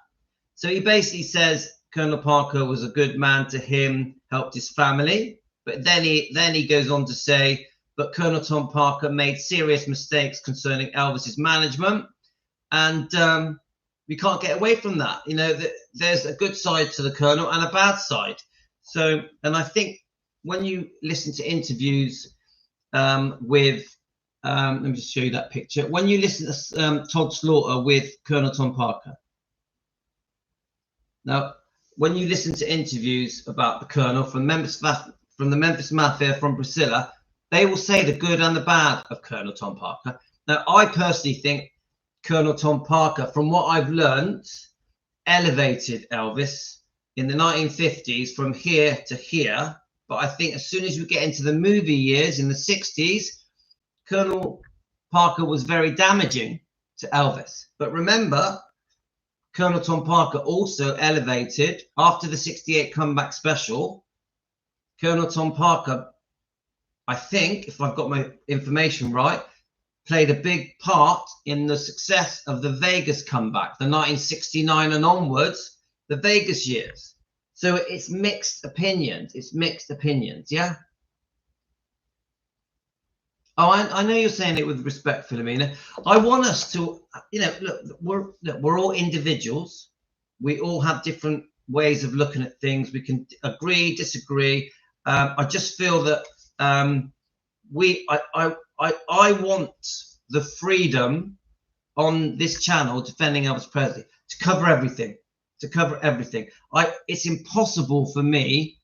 So he basically says Colonel Parker was a good man to him, helped his family. But then he goes on to say, but Colonel Tom Parker made serious mistakes concerning Elvis's management. And we can't get away from that. You know, there's a good side to the Colonel and a bad side. So, and I think when you listen to interviews with, let me just show you that picture. When you listen to Todd Slaughter with Colonel Tom Parker. Now, when you listen to interviews about the Colonel from the Memphis Mafia, from Priscilla, they will say the good and the bad of Colonel Tom Parker. Now, I personally think Colonel Tom Parker, from what I've learned, elevated Elvis in the 1950s from here to here. But I think as soon as we get into the movie years in the 60s, Colonel Parker was very damaging to Elvis. But remember, Colonel Tom Parker also elevated, after the 68 comeback special, Colonel Tom Parker I think, if I've got my information right, played a big part in the success of the Vegas comeback, the 1969 and onwards, the Vegas years. So it's mixed opinions. It's mixed opinions, yeah? Oh, I know you're saying it with respect, Philomena. I want us to, you know, look, we're all individuals. We all have different ways of looking at things. We can agree, disagree. I just feel that I want the freedom on this channel, Defending Elvis Presley, to cover everything. To cover everything. It's impossible for me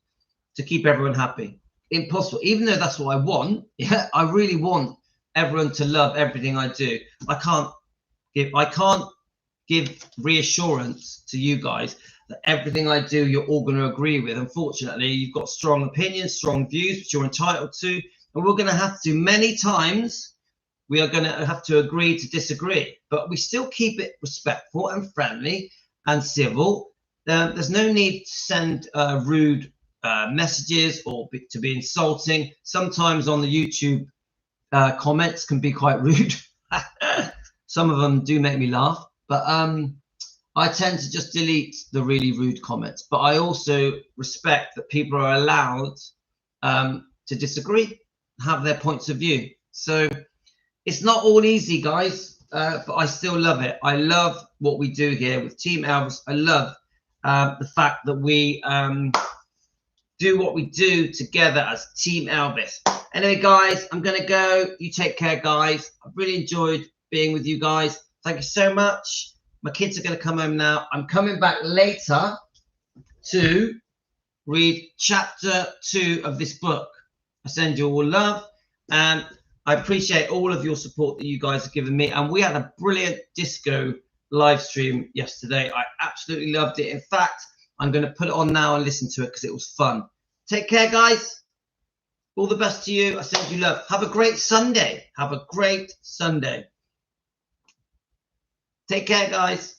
to keep everyone happy. Impossible, even though that's what I want. Yeah, I really want everyone to love everything I do. I can't give reassurance to you guys that everything I do you're all going to agree with. Unfortunately, you've got strong opinions, strong views, which you're entitled to, and we're going to have to, many times we are going to have to agree to disagree, but we still keep it respectful and friendly and civil. There's no need to send rude messages or to be insulting. Sometimes on the YouTube comments can be quite rude. Some of them do make me laugh, but I tend to just delete the really rude comments. But I also respect that people are allowed to disagree, have their points of view. So it's not all easy, guys, but I still love it. I love what we do here with Team Elvis. I love the fact that we do what we do together as Team Elvis. Anyway, guys, I'm going to go. You take care, guys. I've really enjoyed being with you guys. Thank you so much. My kids are going to come home now. I'm coming back later to read chapter 2 of this book. I send you all love, and I appreciate all of your support that you guys have given me. And we had a brilliant disco live stream yesterday. I absolutely loved it. In fact, I'm going to put it on now and listen to it because it was fun. Take care, guys. All the best to you. I send you love. Have a great Sunday. Have a great Sunday. Take care, guys.